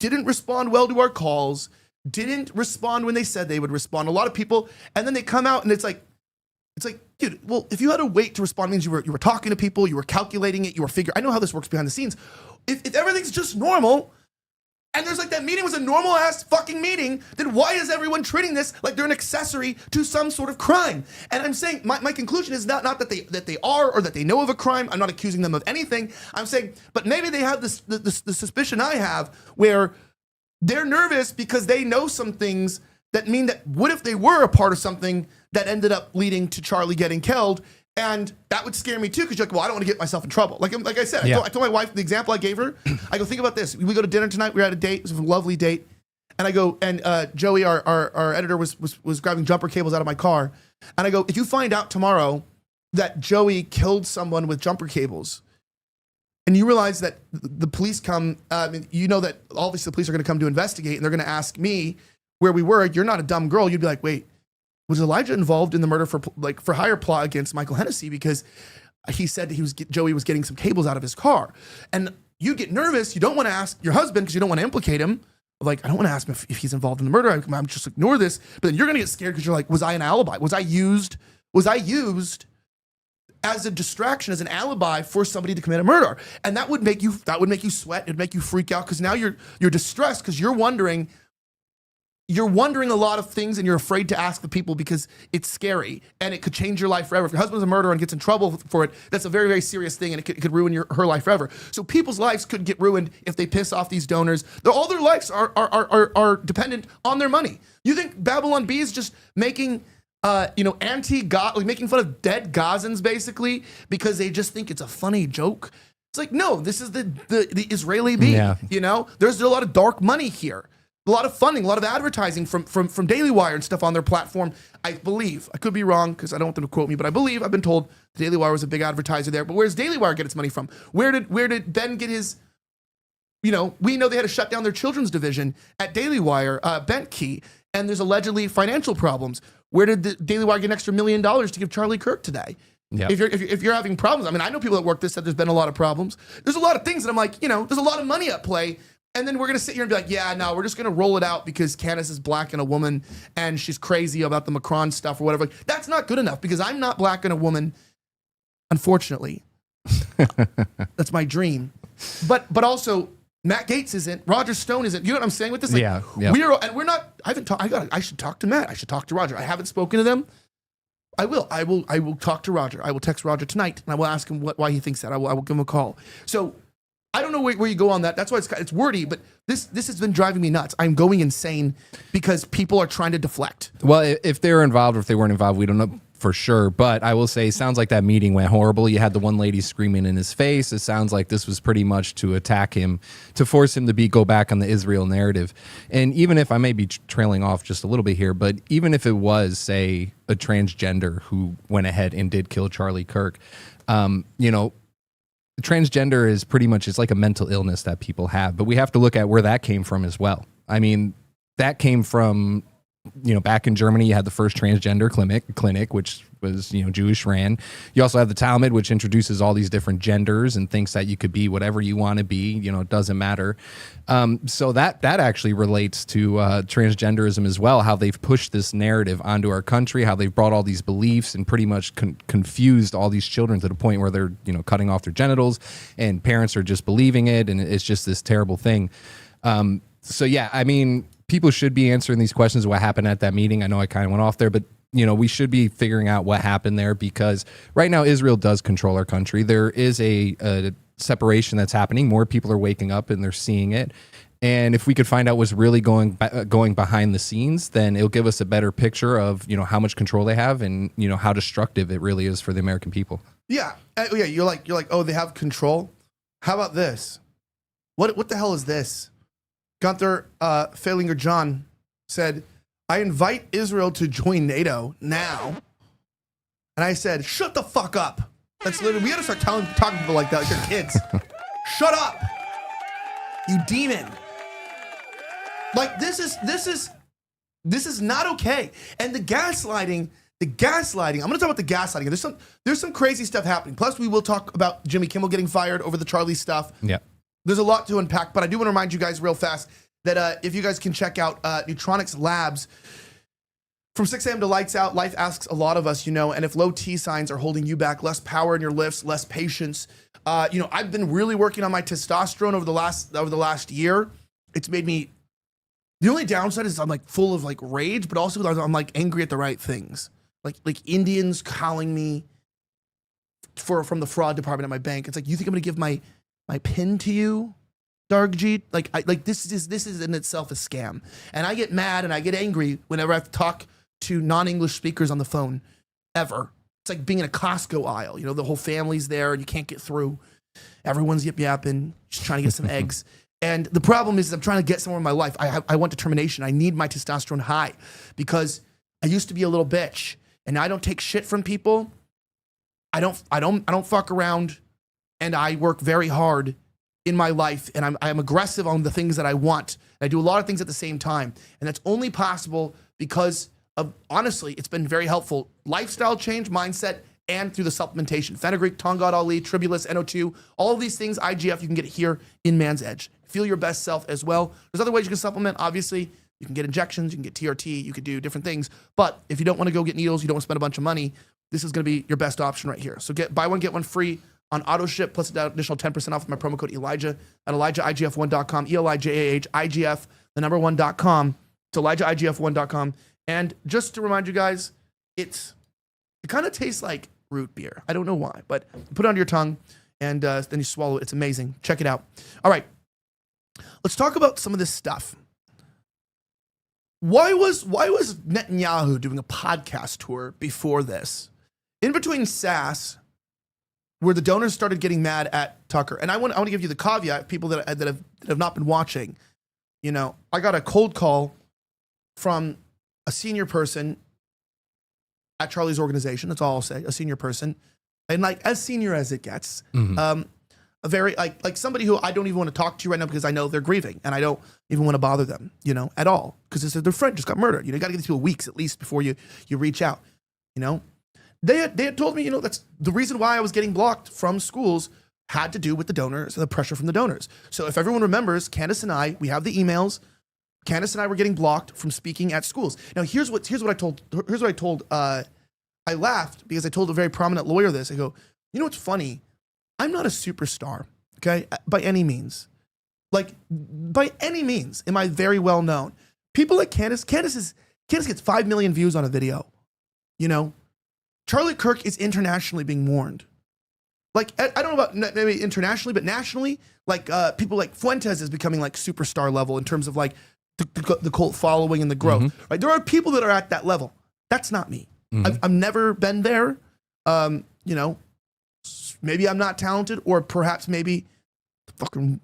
[SPEAKER 1] Didn't respond well to our calls. Didn't respond when they said they would respond. A lot of people, and then they come out and it's like, dude, well, if you had to wait to respond, it means you were talking to people, you were calculating it, you were figuring. I know how this works behind the scenes. If everything's just normal, and there's like that meeting was a normal ass fucking meeting, then why is everyone treating this like they're an accessory to some sort of crime? And I'm saying my conclusion is not that they are or that they know of a crime. I'm not accusing them of anything. I'm saying, but maybe they have the suspicion I have where they're nervous because they know some things that mean that what if they were a part of something that ended up leading to Charlie getting killed? And that would scare me too, because you're like, well, I don't want to get myself in trouble. Like I said, I told my wife the example I gave her. I go, think about this. We go to dinner tonight. We're at a date. It was a lovely date. And I go, and Joey, our editor, was grabbing jumper cables out of my car. And I go, if you find out tomorrow that Joey killed someone with jumper cables, and you realize that the police come, that obviously the police are going to come to investigate, and they're going to ask me where we were. You're not a dumb girl. You'd be like, wait, was Elijah involved in the murder for hire plot against Michael Hennessy because he said Joey was getting some cables out of his car, and you get nervous. You don't want to ask your husband because you don't want to implicate him. Like, I don't want to ask him if he's involved in the murder. I'm just ignore this. But then you're going to get scared because you're like, was I an alibi? Was I used as a distraction, as an alibi for somebody to commit a murder? And that would make you sweat. It'd make you freak out because now you're distressed because you're wondering a lot of things and you're afraid to ask the people because it's scary and it could change your life forever. If your husband's a murderer and gets in trouble for it, that's a very, very serious thing and it could ruin her life forever. So people's lives could get ruined if they piss off these donors. All their lives are dependent on their money. You think Babylon Bee is just making making fun of dead Gazans basically because they just think it's a funny joke? It's like, no, this is the Israeli Bee.
[SPEAKER 2] Yeah.
[SPEAKER 1] There's a lot of dark money here. A lot of funding, a lot of advertising from Daily Wire and stuff on their platform. I believe, I could be wrong because I don't want them to quote me, but I believe, I've been told Daily Wire was a big advertiser there. But where's Daily Wire get its money from? Where did Ben get his, we know they had to shut down their children's division at Daily Wire, Bentkey, and there's allegedly financial problems. Where did the Daily Wire get an extra $1 million to give Charlie Kirk today? Yep. If you're having problems, I mean, I know people that work this said there's been a lot of problems. There's a lot of things that I'm like, there's a lot of money at play. And then we're going to sit here and be like, yeah, no, we're just going to roll it out because Candace is black and a woman and she's crazy about the Macron stuff or whatever. Like, that's not good enough because I'm not black and a woman, unfortunately. That's my dream. But also, Matt Gaetz isn't. Roger Stone isn't. You know what I'm saying with this? Like,
[SPEAKER 2] yeah.
[SPEAKER 1] We're not. I haven't talked. I should talk to Matt. I should talk to Roger. I haven't spoken to them. I will talk to Roger. I will text Roger tonight and I will ask him why he thinks that. I will give him a call. So I don't know where you go on that. That's why it's wordy, but this has been driving me nuts. I'm going insane because people are trying to deflect.
[SPEAKER 2] Well, if they were involved or if they weren't involved, we don't know for sure. But I will say, it sounds like that meeting went horrible. You had the one lady screaming in his face. It sounds like this was pretty much to attack him, to force him to go back on the Israel narrative. And even if I may be trailing off just a little bit here, but even if it was, say, a transgender who went ahead and did kill Charlie Kirk, transgender is pretty much, it's like a mental illness that people have, but we have to look at where that came from as well. I mean, that came from, back in Germany, you had the first transgender clinic, which was, Jewish ran. You also have the Talmud, which introduces all these different genders and thinks that you could be whatever you want to be, it doesn't matter. So that actually relates to transgenderism as well, how they've pushed this narrative onto our country, how they've brought all these beliefs and pretty much confused all these children to the point where they're, cutting off their genitals and parents are just believing it. And it's just this terrible thing. So yeah, I mean, people should be answering these questions of what happened at that meeting. I know I kind of went off there, but we should be figuring out what happened there because right now Israel does control our country. There is a separation that's happening. More people are waking up and they're seeing it. And if we could find out what's really going behind the scenes, then it'll give us a better picture of, you know, how much control they have and, you know, how destructive it really is for the American people.
[SPEAKER 1] Yeah. Yeah. You're like, oh, they have control. How about this? What the hell is this? Gunther Fehlinger John said, I invite Israel to join NATO now. And I said, shut the fuck up. That's literally, we gotta start talking to people like that, like they're kids. Shut up, you demon. Like this is not okay. And the gaslighting, I'm gonna talk about the gaslighting. There's some crazy stuff happening. Plus we will talk about Jimmy Kimmel getting fired over the Charlie stuff.
[SPEAKER 2] Yeah.
[SPEAKER 1] There's a lot to unpack, but I do want to remind you guys real fast that if you guys can check out Neutronics Labs from 6 a.m. to lights out. Life asks a lot of us, you know, and if low T signs are holding you back, less power in your lifts, less patience. You know, I've been really working on my testosterone over the last year. It's made me. The only downside is I'm like full of like rage, but also I'm like angry at the right things. Like Indians calling me from the fraud department at my bank. It's like, you think I'm gonna give my PIN to you, Dargjeet? Like this is in itself a scam. And I get mad and I get angry whenever I have to talk to non-English speakers on the phone ever. It's like being in a Costco aisle. You know, the whole family's there and you can't get through. Everyone's yip-yapping, just trying to get some eggs. And the problem is I'm trying to get somewhere in my life. I want determination. I need my testosterone high because I used to be a little bitch and I don't take shit from people. I don't fuck around, and I work very hard in my life, and I'm aggressive on the things that I want. I do a lot of things at the same time, and that's only possible because of, honestly, it's been very helpful. Lifestyle change, mindset, and through the supplementation. Fenugreek, Tongod Ali, Tribulus, NO2, all of these things, IGF, you can get it here in Man's Edge. Feel your best self as well. There's other ways you can supplement, obviously. You can get injections, you can get TRT, you could do different things. But if you don't want to go get needles, you don't want to spend a bunch of money, this is going to be your best option right here. So buy one, get one free on auto ship, plus an additional 10% off with my promo code Elijah at ElijahIGF1.com, ELIJAH, IGF, the number 1.com, to ElijahIGF1.com. And just to remind you guys, it kind of tastes like root beer. I don't know why, but put it under your tongue and then you swallow it. It's amazing. Check it out. All right, let's talk about some of this stuff. Why was Netanyahu doing a podcast tour before this? In between SASS, where the donors started getting mad at Tucker, and I want to give you the caveat, people that have not been watching. You know, I got a cold call from a senior person at Charlie's organization. That's all I'll say. A senior person, and like as senior as it gets. Mm-hmm. A very like somebody who I don't even want to talk to right now because I know they're grieving and I don't even want to bother them, you know, at all, because their friend just got murdered. You know, you got to give these people weeks at least before you reach out. You know, they had told me, you know, that's the reason why I was getting blocked from schools had to do with the donors and the pressure from the donors. So if everyone remembers, Candace and I, we have the emails. Candace and I were getting blocked from speaking at schools. Now here's what I told. I laughed because I told a very prominent lawyer this. I go, you know what's funny? I'm not a superstar, okay, by any means. Like, by any means am I very well known. People like Candace gets 5 million views on a video, you know? Charlie Kirk is internationally being mourned. Like, I don't know about maybe internationally, but nationally, like people like Fuentes is becoming like superstar level in terms of like the cult following and the growth, mm-hmm. right? There are people that are at that level. That's not me. Mm-hmm. I've never been there, you know? Maybe I'm not talented, or perhaps maybe the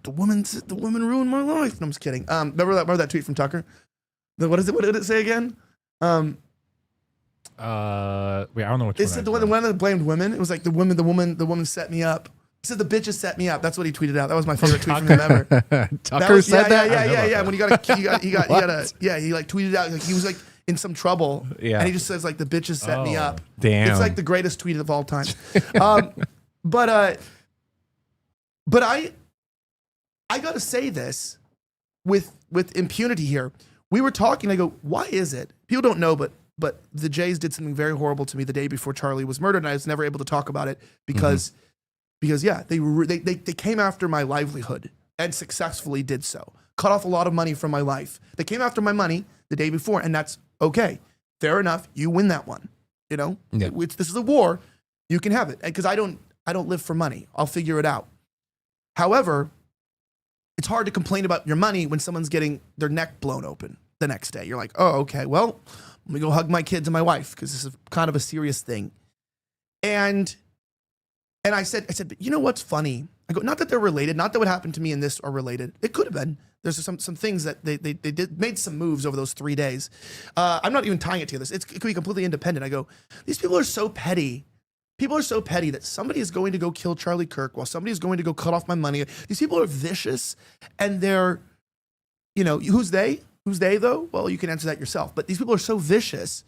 [SPEAKER 1] woman ruined my life. No, I'm just kidding. Remember that tweet from Tucker? What did it say again?
[SPEAKER 3] Wait, I don't know what
[SPEAKER 1] it said. The one that blamed women. It was like the woman set me up. He said the bitches set me up. That's what he tweeted out. That was my favorite tweet from him ever.
[SPEAKER 2] Tucker said that.
[SPEAKER 1] Yeah. When he like tweeted out, like he was like in some trouble, and he just says like the bitches set me up.
[SPEAKER 2] Damn,
[SPEAKER 1] it's like the greatest tweet of all time. But I gotta say this with impunity here. We were talking. I go, why is it? People don't know, but the Jays did something very horrible to me the day before Charlie was murdered, and I was never able to talk about it because they came after my livelihood and successfully did so. Cut off a lot of money from my life. They came after my money the day before, and that's okay. Fair enough. You win that one. You know, this is a war. You can have it, because I don't I don't live for money. I'll figure it out. However, it's hard to complain about your money when someone's getting their neck blown open the next day. You're like, oh, okay, well, let me go hug my kids and my wife because this is kind of a serious thing. And I said, but you know what's funny? I go, not that they're related, not that what happened to me and this are related. It could have been. There's some things that they made some moves over those 3 days. I'm not even tying it to this. It could be completely independent. I go, these people are so petty. People are so petty that somebody is going to go kill Charlie Kirk while somebody is going to go cut off my money. These people are vicious, and they're, who's they? Who's they though? Well, you can answer that yourself. But these people are so vicious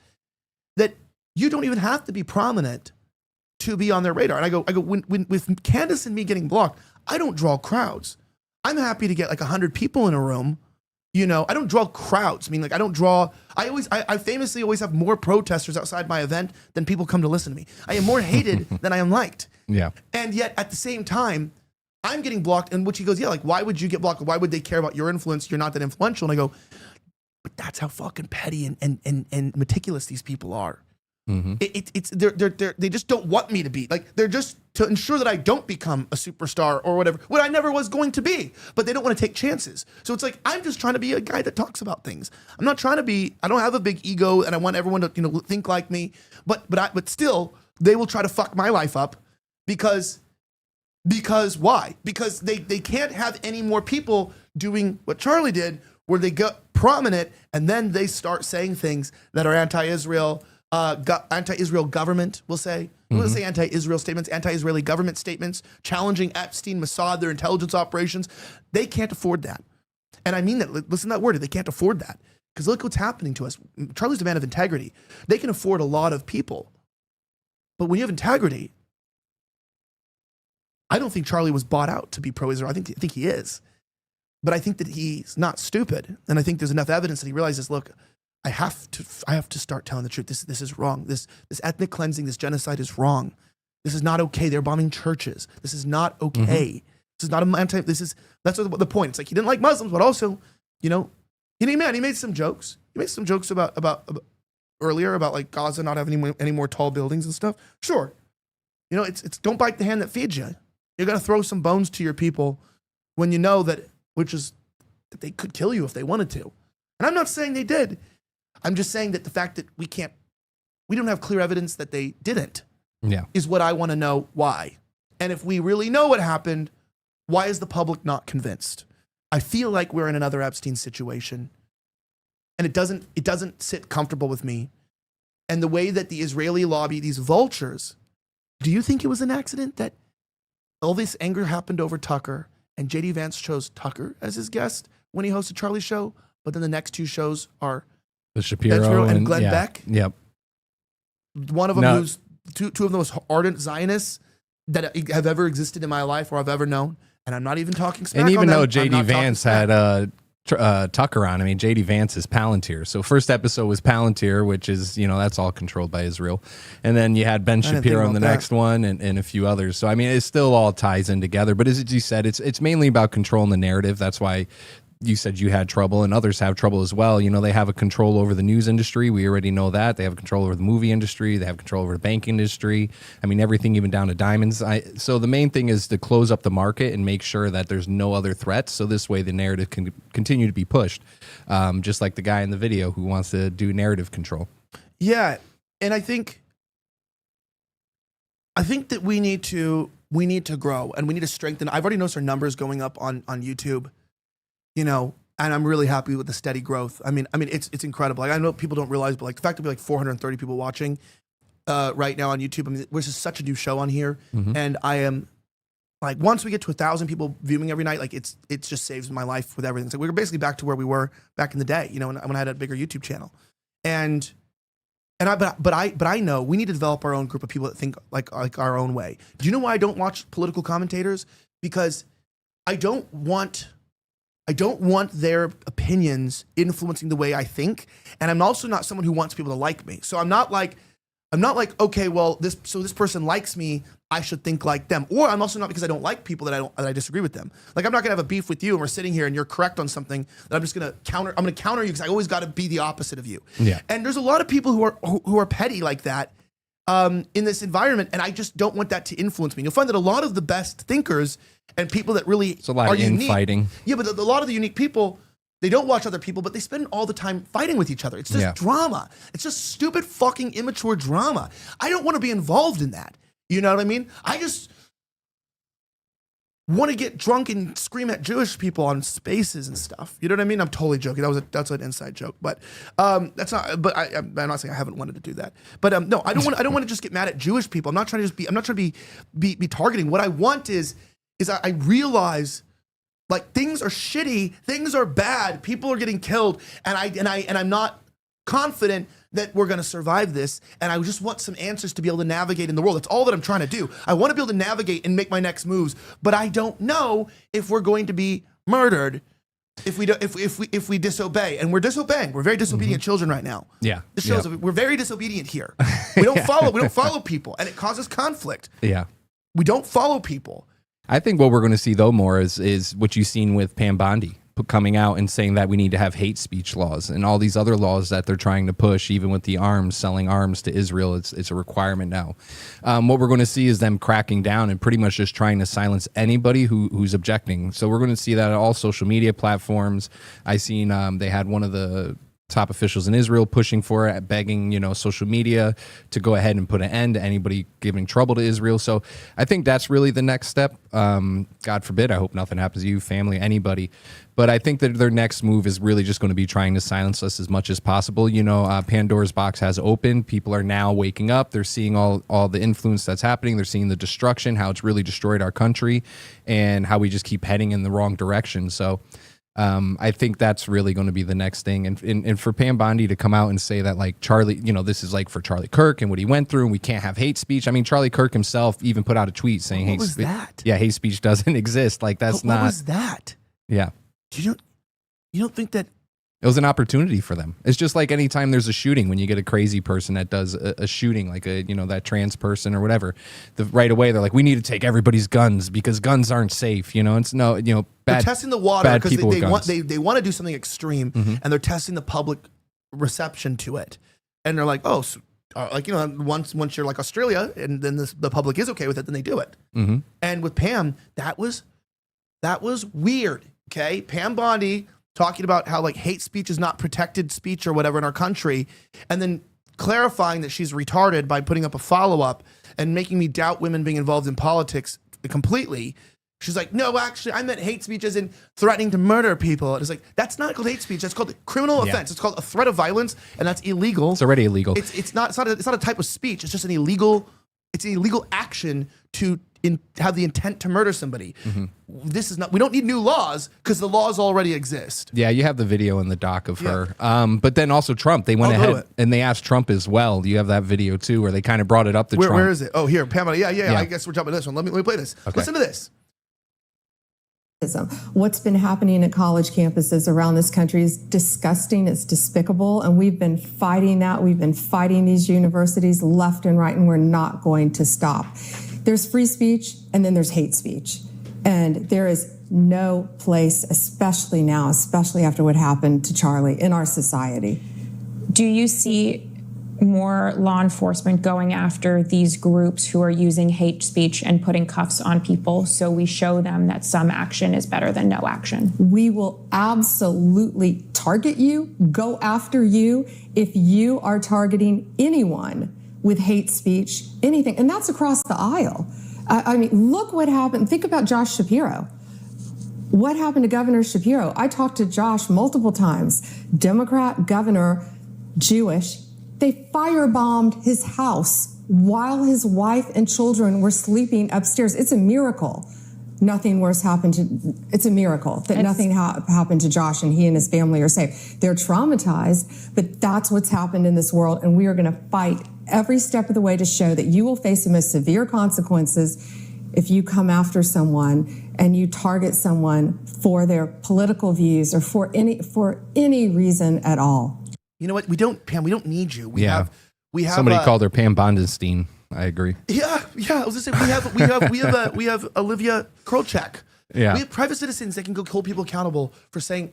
[SPEAKER 1] that you don't even have to be prominent to be on their radar. And I go, when with Candace and me getting blocked, I don't draw crowds. I'm happy to get like 100 people in a room. I don't draw crowds. I mean, like I famously always have more protesters outside my event than people come to listen to me. I am more hated than I am liked.
[SPEAKER 2] Yeah.
[SPEAKER 1] And yet at the same time, I'm getting blocked. And which he goes, yeah, like, why would you get blocked? Why would they care about your influence? You're not that influential. And I go, but that's how fucking petty and meticulous these people are. Mm-hmm. They just don't want me to be like, they're just to ensure that I don't become a superstar or whatever, what I never was going to be, but they don't want to take chances. So it's like, I'm just trying to be a guy that talks about things. I'm not trying to be, I don't have a big ego and I want everyone to, think like me, but still they will try to fuck my life up because why? Because they can't have any more people doing what Charlie did, where they get prominent and then they start saying things that are anti-Israel, anti-Israel government, we'll say. We'll say anti-Israel statements, anti-Israeli government statements, challenging Epstein, Mossad, their intelligence operations. They can't afford that. And I mean that. Listen to that word. They can't afford that. Because look what's happening to us. Charlie's a man of integrity. They can afford a lot of people. But when you have integrity, I don't think Charlie was bought out to be pro-Israel. I think he is. But I think that he's not stupid. And I think there's enough evidence that he realizes, look, I have to start telling the truth. This is wrong. This ethnic cleansing, this genocide is wrong. This is not okay. They're bombing churches. This is not okay. This is not that's the point. It's like he didn't like Muslims, but also, he made some jokes. He made some jokes about earlier about like Gaza not having any more tall buildings and stuff. Sure. It's don't bite the hand that feeds you. You're going to throw some bones to your people when you know that they could kill you if they wanted to. And I'm not saying they did. I'm just saying that the fact that we don't have clear evidence that they didn't is what I want to know why. And if we really know what happened, why is the public not convinced? I feel like we're in another Epstein situation, and it doesn't sit comfortable with me. And the way that the Israeli lobby, these vultures, do you think it was an accident that all this anger happened over Tucker and JD Vance chose Tucker as his guest when he hosted Charlie's show, but then the next two shows are
[SPEAKER 2] the Shapiro
[SPEAKER 1] and Glenn Beck?
[SPEAKER 2] Yep.
[SPEAKER 1] One of them who's two of the most ardent Zionists that have ever existed in my life or I've ever known. And I'm not even talking smack
[SPEAKER 2] And even
[SPEAKER 1] on them.
[SPEAKER 2] though JD Vance had Tucker on, I mean, JD Vance is Palantir. So first episode was Palantir, which is, that's all controlled by Israel. And then you had Ben Shapiro in the next one and a few others. So, I mean, it still all ties in together. But as you said, it's mainly about controlling the narrative. That's why you said you had trouble and others have trouble as well. They have a control over the news industry. We already know that. They have control over the movie industry. They have control over the banking industry. I mean, everything, even down to diamonds. So the main thing is to close up the market and make sure that there's no other threats. So this way the narrative can continue to be pushed. Just like the guy in the video who wants to do narrative control. Yeah. And I think that we need to grow and we need to strengthen. I've already noticed our numbers going up on YouTube. And I'm really happy with the steady growth. I mean, it's incredible. Like, I know people don't realize, but like the fact that we have like 430 people watching right now on YouTube. I mean, we're just such a new show on here, and I am like, once we get to 1,000 people viewing every night, like it just saves my life with everything. So we're basically back to where we were back in the day. When I had a bigger YouTube channel, but I know we need to develop our own group of people that think like our own way. Do you know why I don't watch political commentators? Because I don't want their opinions influencing the way I think. And I'm also not someone who wants people to like me. So I'm not like, okay, well, this person likes me, I should think like them. Or I'm also not, because I don't like people that I disagree with them. Like, I'm not gonna have a beef with you and we're sitting here and you're correct on something that I'm gonna counter you because I always gotta be the opposite of you. Yeah.
[SPEAKER 1] And there's a lot of people who are petty like that. in this environment, and I just don't want that to influence me. You'll find that a lot of the best thinkers and people that really
[SPEAKER 2] It's a lot of
[SPEAKER 1] unique,
[SPEAKER 2] infighting.
[SPEAKER 1] Yeah, but a lot of the unique people, they don't watch other people, but they spend all the time fighting with each other. It's just drama. It's just stupid, fucking immature drama. I don't want to be involved in that. You know what I mean? I just want to get drunk and scream at Jewish people on spaces and stuff. You know what I mean? I'm totally joking. That's an inside joke, but that's not. But I'm not saying I haven't wanted to do that. But no, I don't want to just get mad at Jewish people. I'm not trying to just be. I'm not trying to be targeting. What I want is I realize, like, things are shitty, things are bad, people are getting killed, and I'm not confident that we're going to survive this, and I just want some answers to be able to navigate in the world. That's all that I'm trying to do. I want to be able to navigate and make my next moves, but I don't know if we're going to be murdered if we disobey, and we're disobeying. We're very disobedient children right now.
[SPEAKER 2] Yeah,
[SPEAKER 1] this shows we're very disobedient here. We don't follow people, and it causes conflict.
[SPEAKER 2] Yeah,
[SPEAKER 1] we don't follow people.
[SPEAKER 2] I think what we're going to see though more is what you've seen with Pam Bondi coming out and saying that we need to have hate speech laws and all these other laws that they're trying to push, even with the selling arms to Israel. It's a requirement now. What we're going to see is them cracking down and pretty much just trying to silence anybody who's objecting. So we're going to see that on all social media platforms. I seen they had one of the top officials in Israel pushing for it, begging, social media to go ahead and put an end to anybody giving trouble to Israel. So I think that's really the next step. God forbid, I hope nothing happens to you, family, anybody. But I think that their next move is really just going to be trying to silence us as much as possible. Pandora's box has opened. People are now waking up. They're seeing all the influence that's happening. They're seeing the destruction, how it's really destroyed our country, and how we just keep heading in the wrong direction. So I think that's really going to be the next thing. And for Pam Bondi to come out and say that, like, Charlie, this is like for Charlie Kirk and what he went through, and we can't have hate speech. I mean, Charlie Kirk himself even put out a tweet saying
[SPEAKER 1] what was that?
[SPEAKER 2] Yeah, hate speech doesn't exist. Like, that's not.
[SPEAKER 1] What was that?
[SPEAKER 2] Yeah.
[SPEAKER 1] You don't think that
[SPEAKER 2] it was an opportunity for them? It's just like anytime there's a shooting, when you get a crazy person that does a shooting, like that trans person or whatever, right away they're like, we need to take everybody's guns because guns aren't safe. It's bad.
[SPEAKER 1] They're testing the water because they want to do something extreme,
[SPEAKER 2] Mm-hmm.
[SPEAKER 1] and they're testing the public reception to it. And they're like, oh, so, once you're like Australia, and then the public is okay with it, then they do it.
[SPEAKER 2] Mm-hmm.
[SPEAKER 1] And with Pam, that was weird. Okay, Pam Bondi talking about how, like, hate speech is not protected speech or whatever in our country, and then clarifying that she's retarded by putting up a follow-up and making me doubt women being involved in politics completely. She's like, no, actually, I meant hate speech as in threatening to murder people. And it's like, that's not called hate speech. That's called criminal offense. It's called a threat of violence, and that's illegal.
[SPEAKER 2] It's already illegal.
[SPEAKER 1] It's not a type of speech. It's just an illegal action to have the intent to murder somebody.
[SPEAKER 2] Mm-hmm.
[SPEAKER 1] This is not. We don't need new laws because the laws already exist.
[SPEAKER 2] Yeah, you have the video in the doc of her. But then also Trump. They went ahead and they asked Trump as well. You have that video too, where they kind of brought it up to Trump.
[SPEAKER 1] Where is it? Oh, here, Pamela. Yeah. I guess we're jumping to this one. Let me play this.
[SPEAKER 2] Okay.
[SPEAKER 1] Listen to this.
[SPEAKER 6] What's been happening at college campuses around this country is disgusting. It's despicable. And we've been fighting that. We've been fighting these universities left and right, and we're not going to stop. There's free speech, and then there's hate speech. And there is no place, especially now, especially after what happened to Charlie, in our society.
[SPEAKER 7] Do you see more law enforcement going after these groups who are using hate speech and putting cuffs on people so we show them that some action is better than no action?
[SPEAKER 6] We will absolutely target you, go after you, if you are targeting anyone with hate speech, anything. And that's across the aisle. I mean, look what happened. Think about Josh Shapiro. What happened to Governor Shapiro? I talked to Josh multiple times. Democrat governor, Jewish. They firebombed his house while his wife and children were sleeping upstairs. It's a miracle. Nothing worse happened it's a miracle that nothing happened to Josh and he and his family are safe. They're traumatized, but that's what's happened in this world. And we are going to fight every step of the way to show that you will face the most severe consequences if you come after someone and you target someone for their political views or for any reason at all.
[SPEAKER 1] You know what? Pam, we don't need you. We have
[SPEAKER 2] somebody called her Pam Bondenstein. I agree.
[SPEAKER 1] Yeah. I was just saying we have Olivia Krolchak.
[SPEAKER 2] Yeah.
[SPEAKER 1] We have private citizens that can go hold people accountable for saying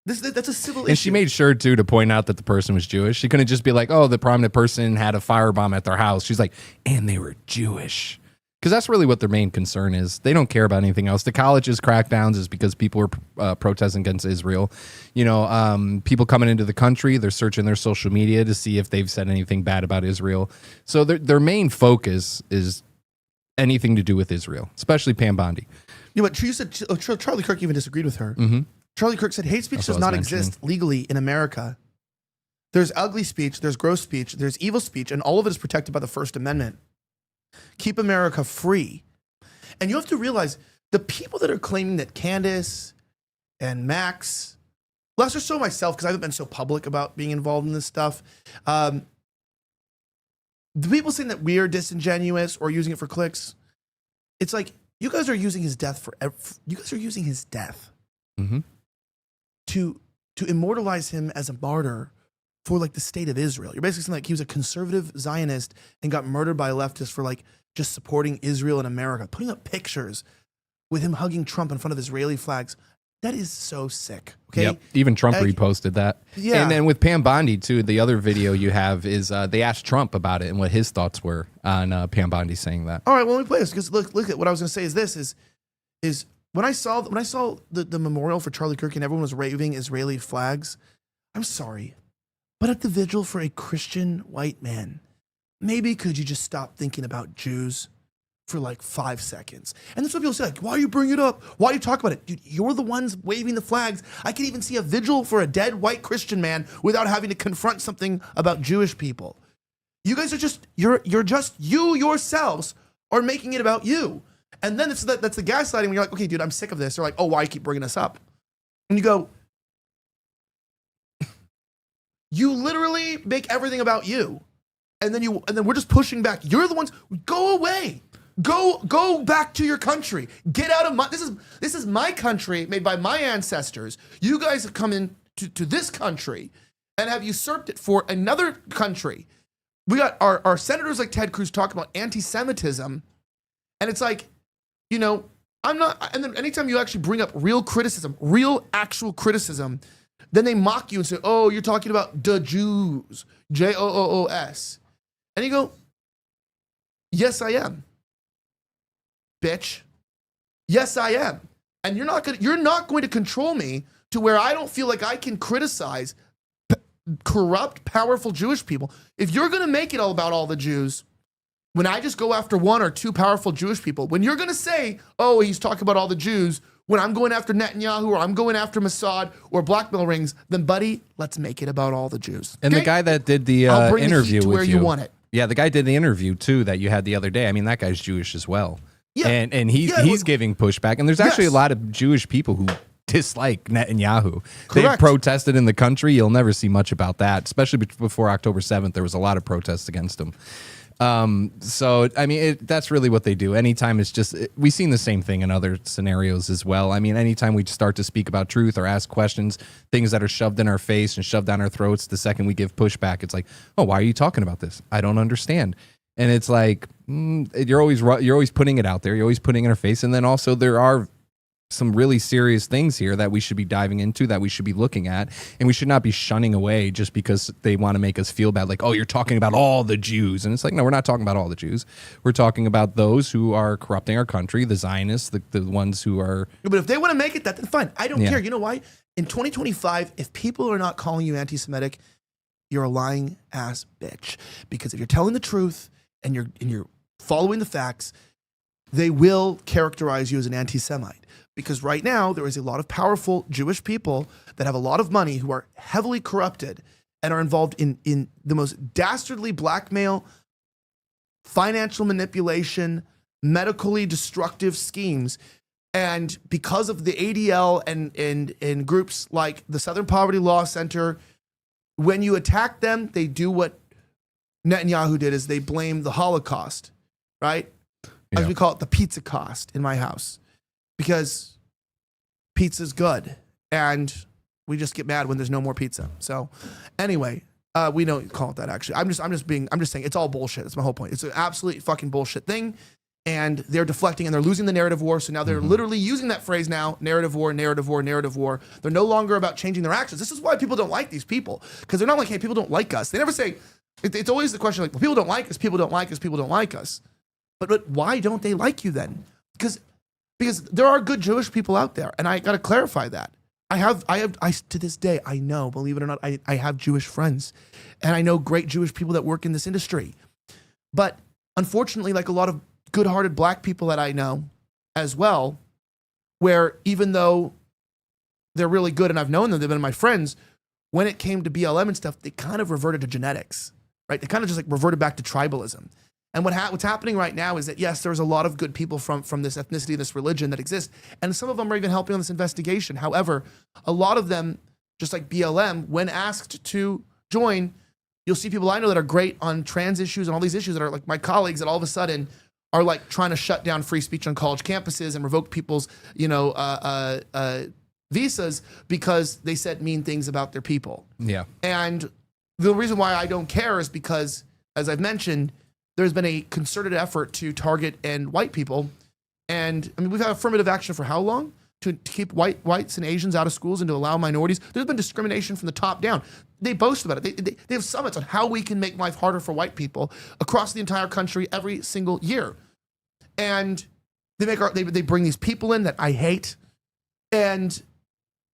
[SPEAKER 1] That's a civil issue.
[SPEAKER 2] And she made sure, too, to point out that the person was Jewish. She couldn't just be like, oh, the prominent person had a firebomb at their house. She's like, and they were Jewish. Because that's really what their main concern is. They don't care about anything else. The college's crackdowns is because people were protesting against Israel. People coming into the country, they're searching their social media to see if they've said anything bad about Israel. So their main focus is anything to do with Israel, especially Pam Bondi.
[SPEAKER 1] But she said Charlie Kirk even disagreed with her.
[SPEAKER 2] Mm-hmm.
[SPEAKER 1] Charlie Kirk said hate speech does not exist legally in America. There's ugly speech, there's gross speech, there's evil speech, and all of it is protected by the First Amendment. Keep America free. And you have to realize the people that are claiming that Candace and Max, less or so myself, because I haven't been so public about being involved in this stuff, the people saying that we are disingenuous or using it for clicks, it's like you guys are using his death
[SPEAKER 2] Mm-hmm.
[SPEAKER 1] to immortalize him as a martyr for like the state of Israel. You're basically saying like he was a conservative Zionist and got murdered by leftists for like just supporting Israel in America, putting up pictures with him hugging Trump in front of Israeli flags. That is so sick. Okay.
[SPEAKER 2] Yep. Even Trump reposted that.
[SPEAKER 1] Yeah.
[SPEAKER 2] And then with Pam Bondi too, the other video you have is they asked Trump about it and what his thoughts were on Pam Bondi saying that.
[SPEAKER 1] All right, well, let me play this because look at what I was going to say is when I saw the memorial for Charlie Kirk and everyone was waving Israeli flags, I'm sorry, but at the vigil for a Christian white man, maybe could you just stop thinking about Jews for like 5 seconds? And that's what people say, like, why are you bringing it up? Why are you talking about it? Dude, you're the ones waving the flags. I can even see a vigil for a dead white Christian man without having to confront something about Jewish people. You guys are just, you yourselves are making it about you. And then that's the gaslighting when you're like, okay, dude, I'm sick of this. They're like, oh, why you keep bringing this up? And you go, you literally make everything about you. And then we're just pushing back. You're the ones, go away. Go back to your country. Get out of this is my country made by my ancestors. You guys have come in to this country and have usurped it for another country. We got our senators like Ted Cruz talking about anti-Semitism. And it's like, I'm not, and then anytime you actually bring up real criticism, real actual criticism, then they mock you and say, oh, you're talking about the Jews, Joos. And you go, yes, I am, bitch. Yes, I am. And you're not going to control me to where I don't feel like I can criticize corrupt, powerful Jewish people. If you're going to make it all about all the Jews, when I just go after one or two powerful Jewish people, when you're going to say, oh, he's talking about all the Jews, when I'm going after Netanyahu or I'm going after Mossad or blackmail rings, then buddy, let's make it about all the Jews.
[SPEAKER 2] And
[SPEAKER 1] okay?
[SPEAKER 2] the guy that did the
[SPEAKER 1] I'll bring
[SPEAKER 2] interview
[SPEAKER 1] the heat to
[SPEAKER 2] with
[SPEAKER 1] where you want it.
[SPEAKER 2] Yeah, the guy did the interview too that you had the other day. I mean, that guy's Jewish as well.
[SPEAKER 1] Yeah.
[SPEAKER 2] And he's giving pushback. And there's actually a lot of Jewish people who dislike Netanyahu. They've
[SPEAKER 1] Correct.
[SPEAKER 2] protested in the country. You'll never see much about that, especially before October 7th. There was a lot of protests against him. So, I mean, that's really what they do. Anytime it's just, we've seen the same thing in other scenarios as well. I mean, anytime we start to speak about truth or ask questions, things that are shoved in our face and shoved down our throats, the second we give pushback, it's like, oh, why are you talking about this? I don't understand. And it's like, you're always putting it out there. You're always putting it in our face. And then also there are some really serious things here that we should be diving into, that we should be looking at, and we should not be shunning away just because they want to make us feel bad. Like, oh, you're talking about all the Jews. And it's like, no, we're not talking about all the Jews. We're talking about those who are corrupting our country, the Zionists, the ones who are...
[SPEAKER 1] But if they want to make it that, then fine. I don't care. You know why? In 2025, if people are not calling you anti-Semitic, you're a lying ass bitch. Because if you're telling the truth and you're following the facts, they will characterize you as an anti-Semite. Because right now, there is a lot of powerful Jewish people that have a lot of money who are heavily corrupted and are involved in the most dastardly blackmail, financial manipulation, medically destructive schemes. And because of the ADL and groups like the Southern Poverty Law Center, when you attack them, they do what Netanyahu did, is they blame the Holocaust, right?
[SPEAKER 2] Yeah.
[SPEAKER 1] As we call it, the pizza cost in my house. Because pizza's good, and we just get mad when there's no more pizza. So, anyway, we don't call it that. Actually, I'm just saying it's all bullshit. That's my whole point. It's an absolute fucking bullshit thing. and they're deflecting and they're losing the narrative war. So now they're literally using that phrase now, narrative war, narrative war, narrative war. They're no longer about changing their actions. This is why people don't like these people, because they're not like, hey, people don't like us. They never say, it's always the question like, well, people don't like us, people don't like us, people don't like us. But why don't they like you then? Because there are good Jewish people out there, and I got to clarify that. I to this day, I know, believe it or not, I have Jewish friends, and I know great Jewish people that work in this industry. But unfortunately, like a lot of good-hearted black people that I know as well, where even though they're really good and I've known them, they've been my friends, when it came to BLM and stuff, they kind of reverted to genetics, right? They kind of just like reverted back to tribalism. And what's happening right now is that, yes, there's a lot of good people from this ethnicity, this religion that exists, and some of them are even helping on this investigation. However, a lot of them, just like BLM, when asked to join, you'll see people I know that are great on trans issues and all these issues that are like my colleagues that all of a sudden are like trying to shut down free speech on college campuses and revoke people's, visas because they said mean things about their people.
[SPEAKER 2] Yeah.
[SPEAKER 1] And the reason why I don't care is because, as I've mentioned, there's been a concerted effort to target and white people. And I mean, we've had affirmative action for how long? To keep whites and Asians out of schools and to allow minorities. There's been discrimination from the top down. They boast about it. They have summits on how we can make life harder for white people across the entire country every single year. And they bring these people in that I hate. And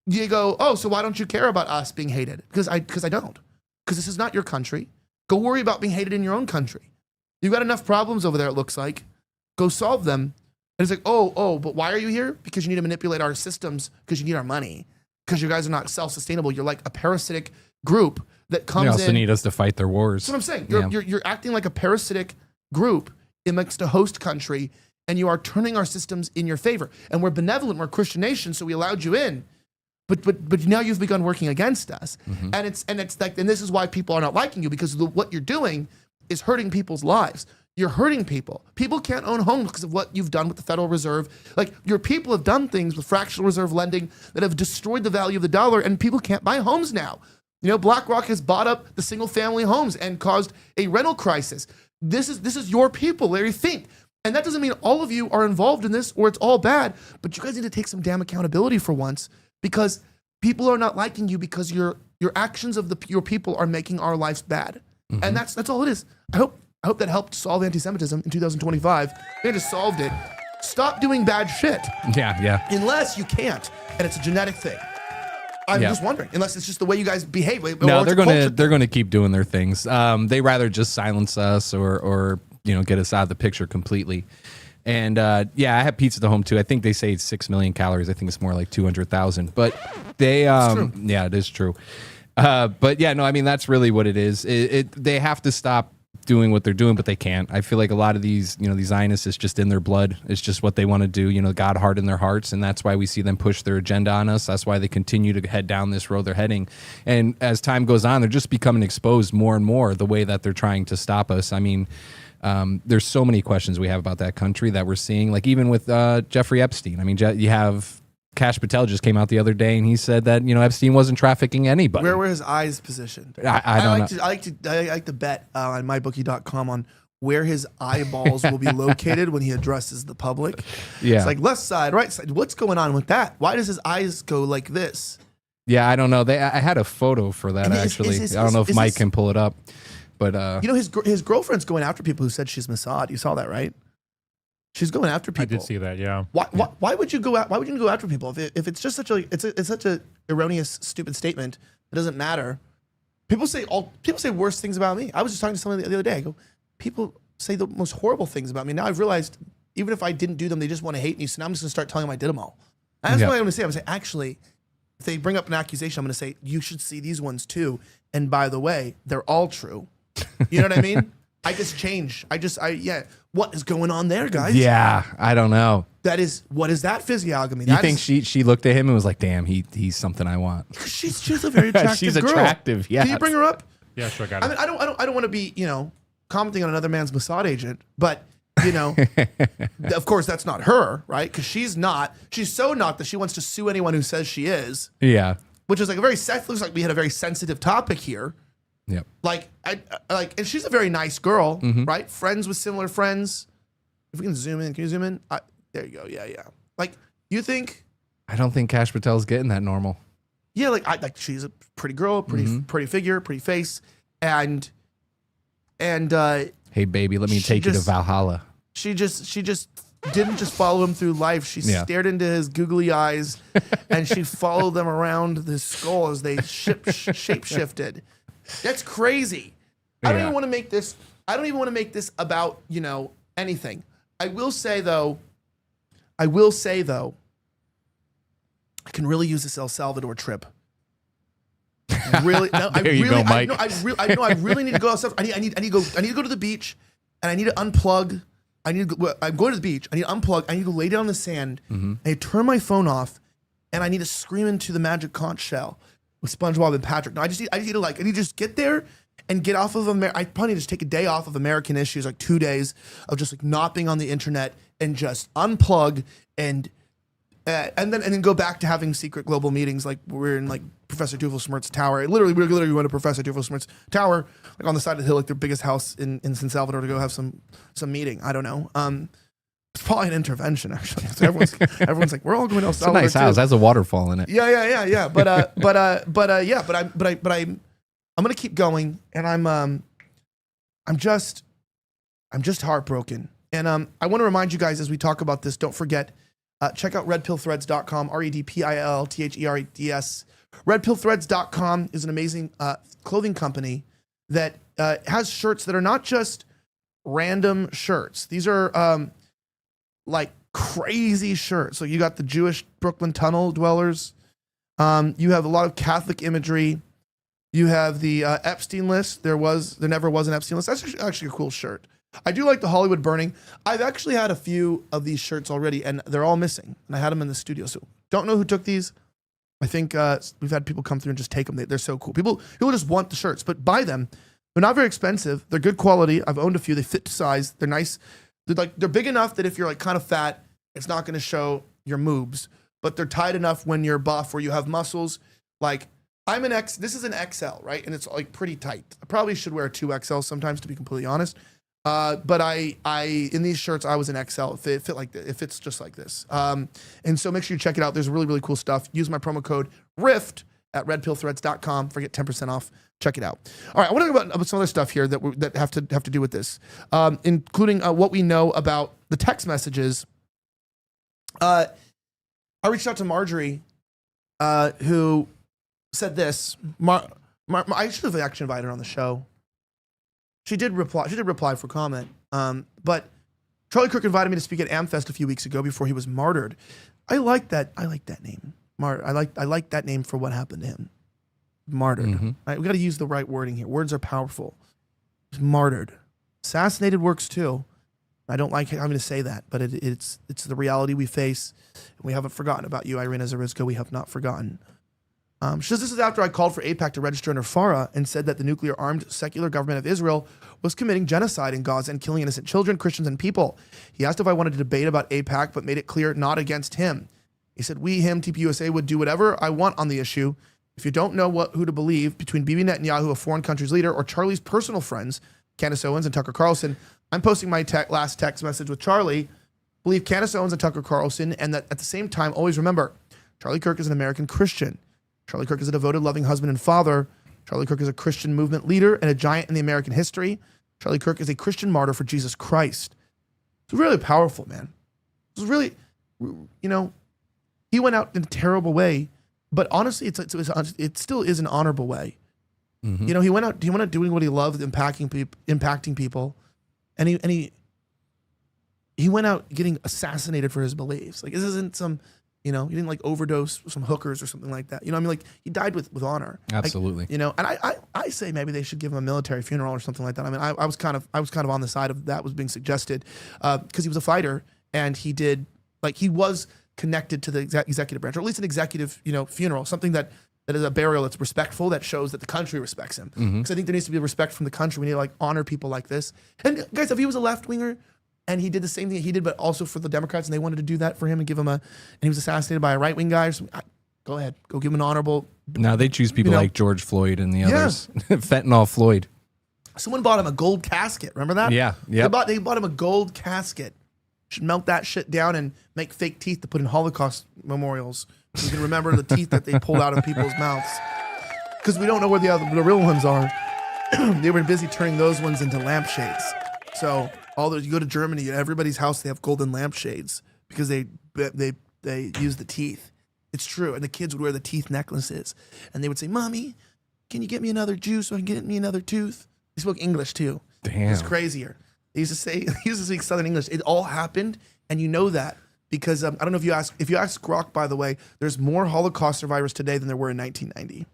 [SPEAKER 1] you go, oh, so why don't you care about us being hated? Because I don't. Because this is not your country. Go worry about being hated in your own country. You've got enough problems over there, it looks like. Go solve them. And it's like, but why are you here? Because you need to manipulate our systems because you need our money. Because you guys are not self-sustainable. You're like a parasitic group that comes in.
[SPEAKER 2] They also need us to fight their wars.
[SPEAKER 1] That's what I'm saying. You're acting like a parasitic group amongst a host country, and you are turning our systems in your favor. And we're benevolent. We're a Christian nation, so we allowed you in. But now you've begun working against us. And it's like, and this is why people are not liking you, because what you're doing is hurting people's lives. You're hurting people. People can't own homes because of what you've done with the Federal Reserve. Like, your people have done things with fractional reserve lending that have destroyed the value of the dollar, and people can't buy homes now. BlackRock has bought up the single family homes and caused a rental crisis. This is your people, Larry Fink. And that doesn't mean all of you are involved in this or it's all bad, but you guys need to take some damn accountability for once, because people are not liking you because your actions of your people are making our lives bad. And that's all it is. I hope that helped solve anti-Semitism in 2025. They just solved it. Stop doing bad shit.
[SPEAKER 2] Yeah.
[SPEAKER 1] Unless you can't, and it's a genetic thing. I'm just wondering. Unless it's just the way you guys behave.
[SPEAKER 2] No, they're gonna keep doing their things. They rather just silence us or get us out of the picture completely. And I have pizza at home too. I think they say it's 6 million calories. I think it's more like 200,000. But they, it is true. But yeah, no, I mean, that's really what it is. They have to stop doing what they're doing, but they can't. I feel like a lot of these, these Zionists, it's just in their blood. It's just what they want to do. God hardened their hearts, and that's why we see them push their agenda on us. That's why they continue to head down this road they're heading. And as time goes on, they're just becoming exposed more and more the way that they're trying to stop us. I mean, there's so many questions we have about that country that we're seeing, like even with Jeffrey Epstein. I mean, you have Kash Patel just came out the other day and he said that, Epstein wasn't trafficking anybody.
[SPEAKER 1] Where were his eyes positioned?
[SPEAKER 2] I don't know.
[SPEAKER 1] I like to bet on MyBookie.com on where his eyeballs will be located when he addresses the public.
[SPEAKER 2] Yeah.
[SPEAKER 1] It's like left side, right side. What's going on with that? Why does his eyes go like this?
[SPEAKER 2] Yeah, I don't know. I had a photo for that, actually. I don't know if Mike can pull it up. But
[SPEAKER 1] his girlfriend's going after people who said she's Mossad. You saw that, right? She's going after people.
[SPEAKER 3] I did see that. Yeah.
[SPEAKER 1] Why would you go after people if it's just such a erroneous, stupid statement? It doesn't matter. People say worse things about me. I was just talking to someone the other day. I go, people say the most horrible things about me. Now I've realized even if I didn't do them, they just want to hate me. So now I'm just gonna start telling them I did them all. And that's what I'm gonna say. I'm gonna say, actually, if they bring up an accusation, I'm gonna say you should see these ones too. And by the way, they're all true. You know what I mean? I just change. What is going on there, guys?
[SPEAKER 2] Yeah, I don't know.
[SPEAKER 1] What is that physiognomy?
[SPEAKER 2] You think she looked at him and was like, damn, he's something I want.
[SPEAKER 1] She's a very attractive
[SPEAKER 2] She's
[SPEAKER 1] girl.
[SPEAKER 2] attractive, yeah.
[SPEAKER 1] Can you bring her up?
[SPEAKER 3] Yeah, sure, got it.
[SPEAKER 1] I mean, I don't want to be, commenting on another man's Mossad agent, but of course that's not her, right? Because she's so not that she wants to sue anyone who says she is.
[SPEAKER 2] Yeah.
[SPEAKER 1] Which is like looks like we had a very sensitive topic here.
[SPEAKER 2] Yep.
[SPEAKER 1] And she's a very nice girl, right? Friends with similar friends. If we can zoom in, can you zoom in? There you go. Yeah. Like, you think?
[SPEAKER 2] I don't think Kash Patel's getting that normal.
[SPEAKER 1] Yeah, like she's a pretty girl, pretty figure, pretty face, and
[SPEAKER 2] Hey baby, let me take you to Valhalla.
[SPEAKER 1] She just didn't just follow him through life. She stared into his googly eyes, and she followed them around his skull as they shape shifted. That's crazy. I don't even want to make this. I don't even want to make this about anything. I will say though, I can really use this El Salvador trip. Really, no,
[SPEAKER 2] There you go, Mike.
[SPEAKER 1] I really need to go outside. I need to go to the beach, and I need to unplug. I'm going to the beach. I need to unplug. I need to lay down in the sand. I need to turn my phone off, and I need to scream into the magic conch shell with SpongeBob and Patrick. No, I need to just get there and get off of I probably need to just take a day off of American issues, like 2 days of just like not being on the internet and just unplug and then go back to having secret global meetings like we're in like Professor Doofenshmirtz's tower. We literally went to Professor Doofenshmirtz's tower, like on the side of the hill, like their biggest house in San Salvador, to go have some meeting. I don't know. It's probably an intervention actually. So everyone's like, we're all going to El Salvador.
[SPEAKER 2] It's a nice house. Has a waterfall in it.
[SPEAKER 1] Yeah. But I'm gonna keep going, and I'm just heartbroken. And I want to remind you guys as we talk about this, don't forget. Check out redpillthreads.com, REDPILLTHEREDS. Redpillthreads.com is an amazing clothing company that has shirts that are not just random shirts. These are like crazy shirts. So you got the Jewish Brooklyn Tunnel dwellers. You have a lot of Catholic imagery. You have the Epstein list. There never was an Epstein list. That's actually a cool shirt. I do like the Hollywood burning. I've actually had a few of these shirts already, and they're all missing. And I had them in the studio, so don't know who took these. I think we've had people come through and just take them. They're so cool. People just want the shirts, but buy them. They're not very expensive. They're good quality. I've owned a few. They fit to size. They're nice. They're big enough that if you're like kind of fat, it's not going to show your moobs. But they're tight enough when you're buff or you have muscles. Like I'm an X. This is an XL, right? And it's like pretty tight. I probably should wear a 2XL sometimes, to be completely honest. But I in these shirts I was an XL. It fit like this. It fits just like this. And so make sure you check it out. There's really, really cool stuff. Use my promo code RIFT at redpillthreads.com. Forget 10% off. Check it out. All right, I want to talk about some other stuff here that have to do with this, including what we know about the text messages. I reached out to Marjorie, who said this. I should have actually invited her on the show. She did reply for comment. But Charlie Kirk invited me to speak at Amfest a few weeks ago before he was martyred. I like that name. I like that name for what happened to him. Martyred. Mm-hmm. Right? We got to use the right wording here. Words are powerful. Martyred. Assassinated works too. I don't like having to say that, but it's the reality we face. We haven't forgotten about you, Irina Zarizko. We have not forgotten. She says this is after I called for AIPAC to register under FARA and said that the nuclear-armed secular government of Israel was committing genocide in Gaza and killing innocent children, Christians, and people. He asked if I wanted to debate about AIPAC, but made it clear not against him. He said, we, him, TPUSA would do whatever I want on the issue. If you don't know who to believe between Bibi Netanyahu, a foreign country's leader, or Charlie's personal friends, Candace Owens and Tucker Carlson, I'm posting my last text message with Charlie. Believe Candace Owens and Tucker Carlson, and that at the same time, always remember, Charlie Kirk is an American Christian. Charlie Kirk is a devoted, loving husband and father. Charlie Kirk is a Christian movement leader and a giant in the American history. Charlie Kirk is a Christian martyr for Jesus Christ. It's really powerful, man. It's really, he went out in a terrible way, but honestly, it still is an honorable way. Mm-hmm. He went out doing what he loved, impacting people, and he went out getting assassinated for his beliefs. Like this isn't some. He didn't like overdose with some hookers or something like that. Like he died with honor.
[SPEAKER 2] Absolutely.
[SPEAKER 1] And I say maybe they should give him a military funeral or something like that. I mean, I was kind of on the side of that was being suggested because he was a fighter and he was connected to the executive branch, or at least an executive, funeral, something that is a burial that's respectful, that shows that the country respects him. Because I think there needs to be respect from the country. We need to honor people like this. And guys, if he was a left winger, and he did the same thing he did, but also for the Democrats, and they wanted to do that for him and give him and he was assassinated by a right-wing guy or something. Go ahead. Go give him an honorable.
[SPEAKER 2] Now they choose people like George Floyd and the others. Fentanyl Floyd.
[SPEAKER 1] Someone bought him a gold casket. Remember that?
[SPEAKER 2] Yeah.
[SPEAKER 1] They bought him a gold casket. should melt that shit down and make fake teeth to put in Holocaust memorials. You can remember the teeth that they pulled out of people's mouths. Because we don't know where the real ones are. They were busy turning those ones into lampshades. So you go to Germany, at everybody's house, they have golden lampshades because they use the teeth. It's true. And the kids would wear the teeth necklaces. And they would say, Mommy, can you get me another juice so I can get me another tooth? They spoke English too.
[SPEAKER 2] Damn.
[SPEAKER 1] It's crazier. They used to speak Southern English. It all happened, and you know that because I don't know if you ask Grok, by the way, there's more Holocaust survivors today than there were in 1990.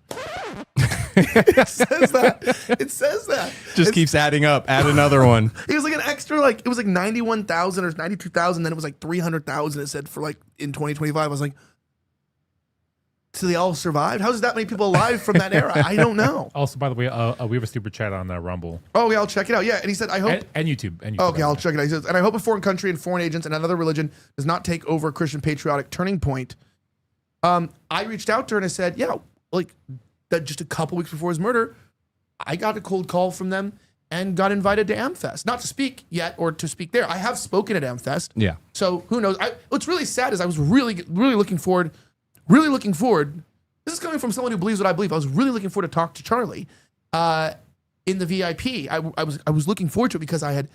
[SPEAKER 1] It says that.
[SPEAKER 2] Just keeps adding up. Add another one.
[SPEAKER 1] It was like an extra, like it was like 91,000 or 92,000. Then it was like 300,000. It said for like in 2025. I was like, so they all survived? How's that many people alive from that era? I don't know.
[SPEAKER 3] Also, by the way, we have a super chat on Rumble.
[SPEAKER 1] Oh, yeah, I'll check it out. Yeah, and he said, I hope...
[SPEAKER 3] And YouTube.
[SPEAKER 1] Okay, I'll check it out. He says, and I hope a foreign country and foreign agents and another religion does not take over a Christian patriotic turning point. I reached out to her and I said, yeah, like that just a couple weeks before his murder, I got a cold call from them and got invited to AmFest. Not to speak yet or to speak there. I have spoken at AmFest.
[SPEAKER 2] Yeah.
[SPEAKER 1] So who knows? What's really sad is I was really looking forward. This is coming from someone who believes what I believe. I was really looking forward to talk to Charlie in the VIP. I was looking forward to it because I had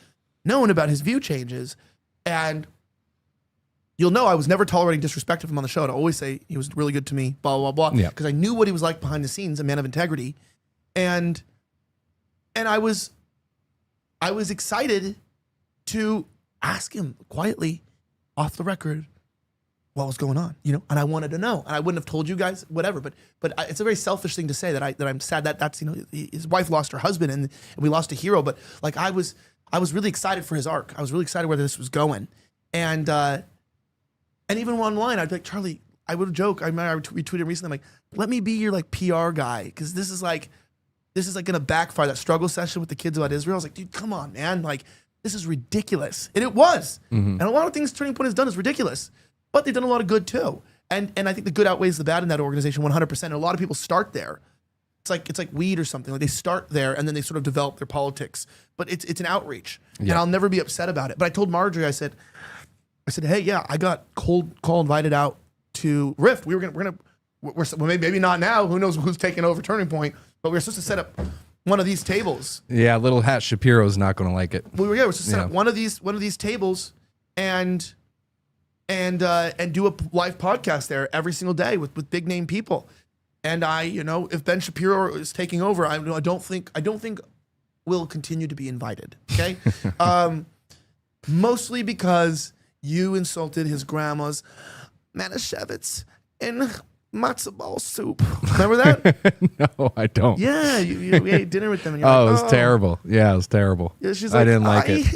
[SPEAKER 1] known about his view changes. And you'll know I was never tolerating disrespect of him on the show. I'd always say he was really good to me, blah, blah, blah.
[SPEAKER 2] Yeah.
[SPEAKER 1] Because I knew what he was like behind the scenes, a man of integrity. And I was excited to ask him quietly off the record what was going on, and I wanted to know, and I wouldn't have told you guys, whatever. But it's a very selfish thing to say that I'm sad that that's his wife lost her husband and we lost a hero. But like I was really excited for his arc. I was really excited where this was going, and even online I'd be like, Charlie, I would joke. I retweeted recently. I'm like, let me be your like PR guy because this is like gonna backfire. That struggle session with the kids about Israel. I was like, dude, come on, man, like this is ridiculous, and it was. And a lot of things Turning Point has done is ridiculous. But they've done a lot of good too. And I think the good outweighs the bad in that organization 100%. And a lot of people start there. It's like weed or something. Like they start there and then they sort of develop their politics. But it's an outreach. Yeah. And I'll never be upset about it. But I told Marjorie, I said, hey, yeah, I got cold call invited out to Rift. We're maybe not now. Who knows who's taking over Turning Point? But we're supposed to set up one of these tables.
[SPEAKER 2] Yeah, little Hat Shapiro's not going to like it.
[SPEAKER 1] We're supposed to set up one of these tables and do a live podcast there every single day with big name people. And if Ben Shapiro is taking over, I don't think we'll continue to be invited. Okay, mostly because you insulted his grandma's Manischewitz and matzo ball soup. Remember that?
[SPEAKER 2] No, I don't.
[SPEAKER 1] Yeah, we ate dinner with them. And you're
[SPEAKER 2] it
[SPEAKER 1] like,
[SPEAKER 2] was terrible. Yeah, it was terrible.
[SPEAKER 1] Yeah, she's
[SPEAKER 2] I
[SPEAKER 1] like,
[SPEAKER 2] didn't like it.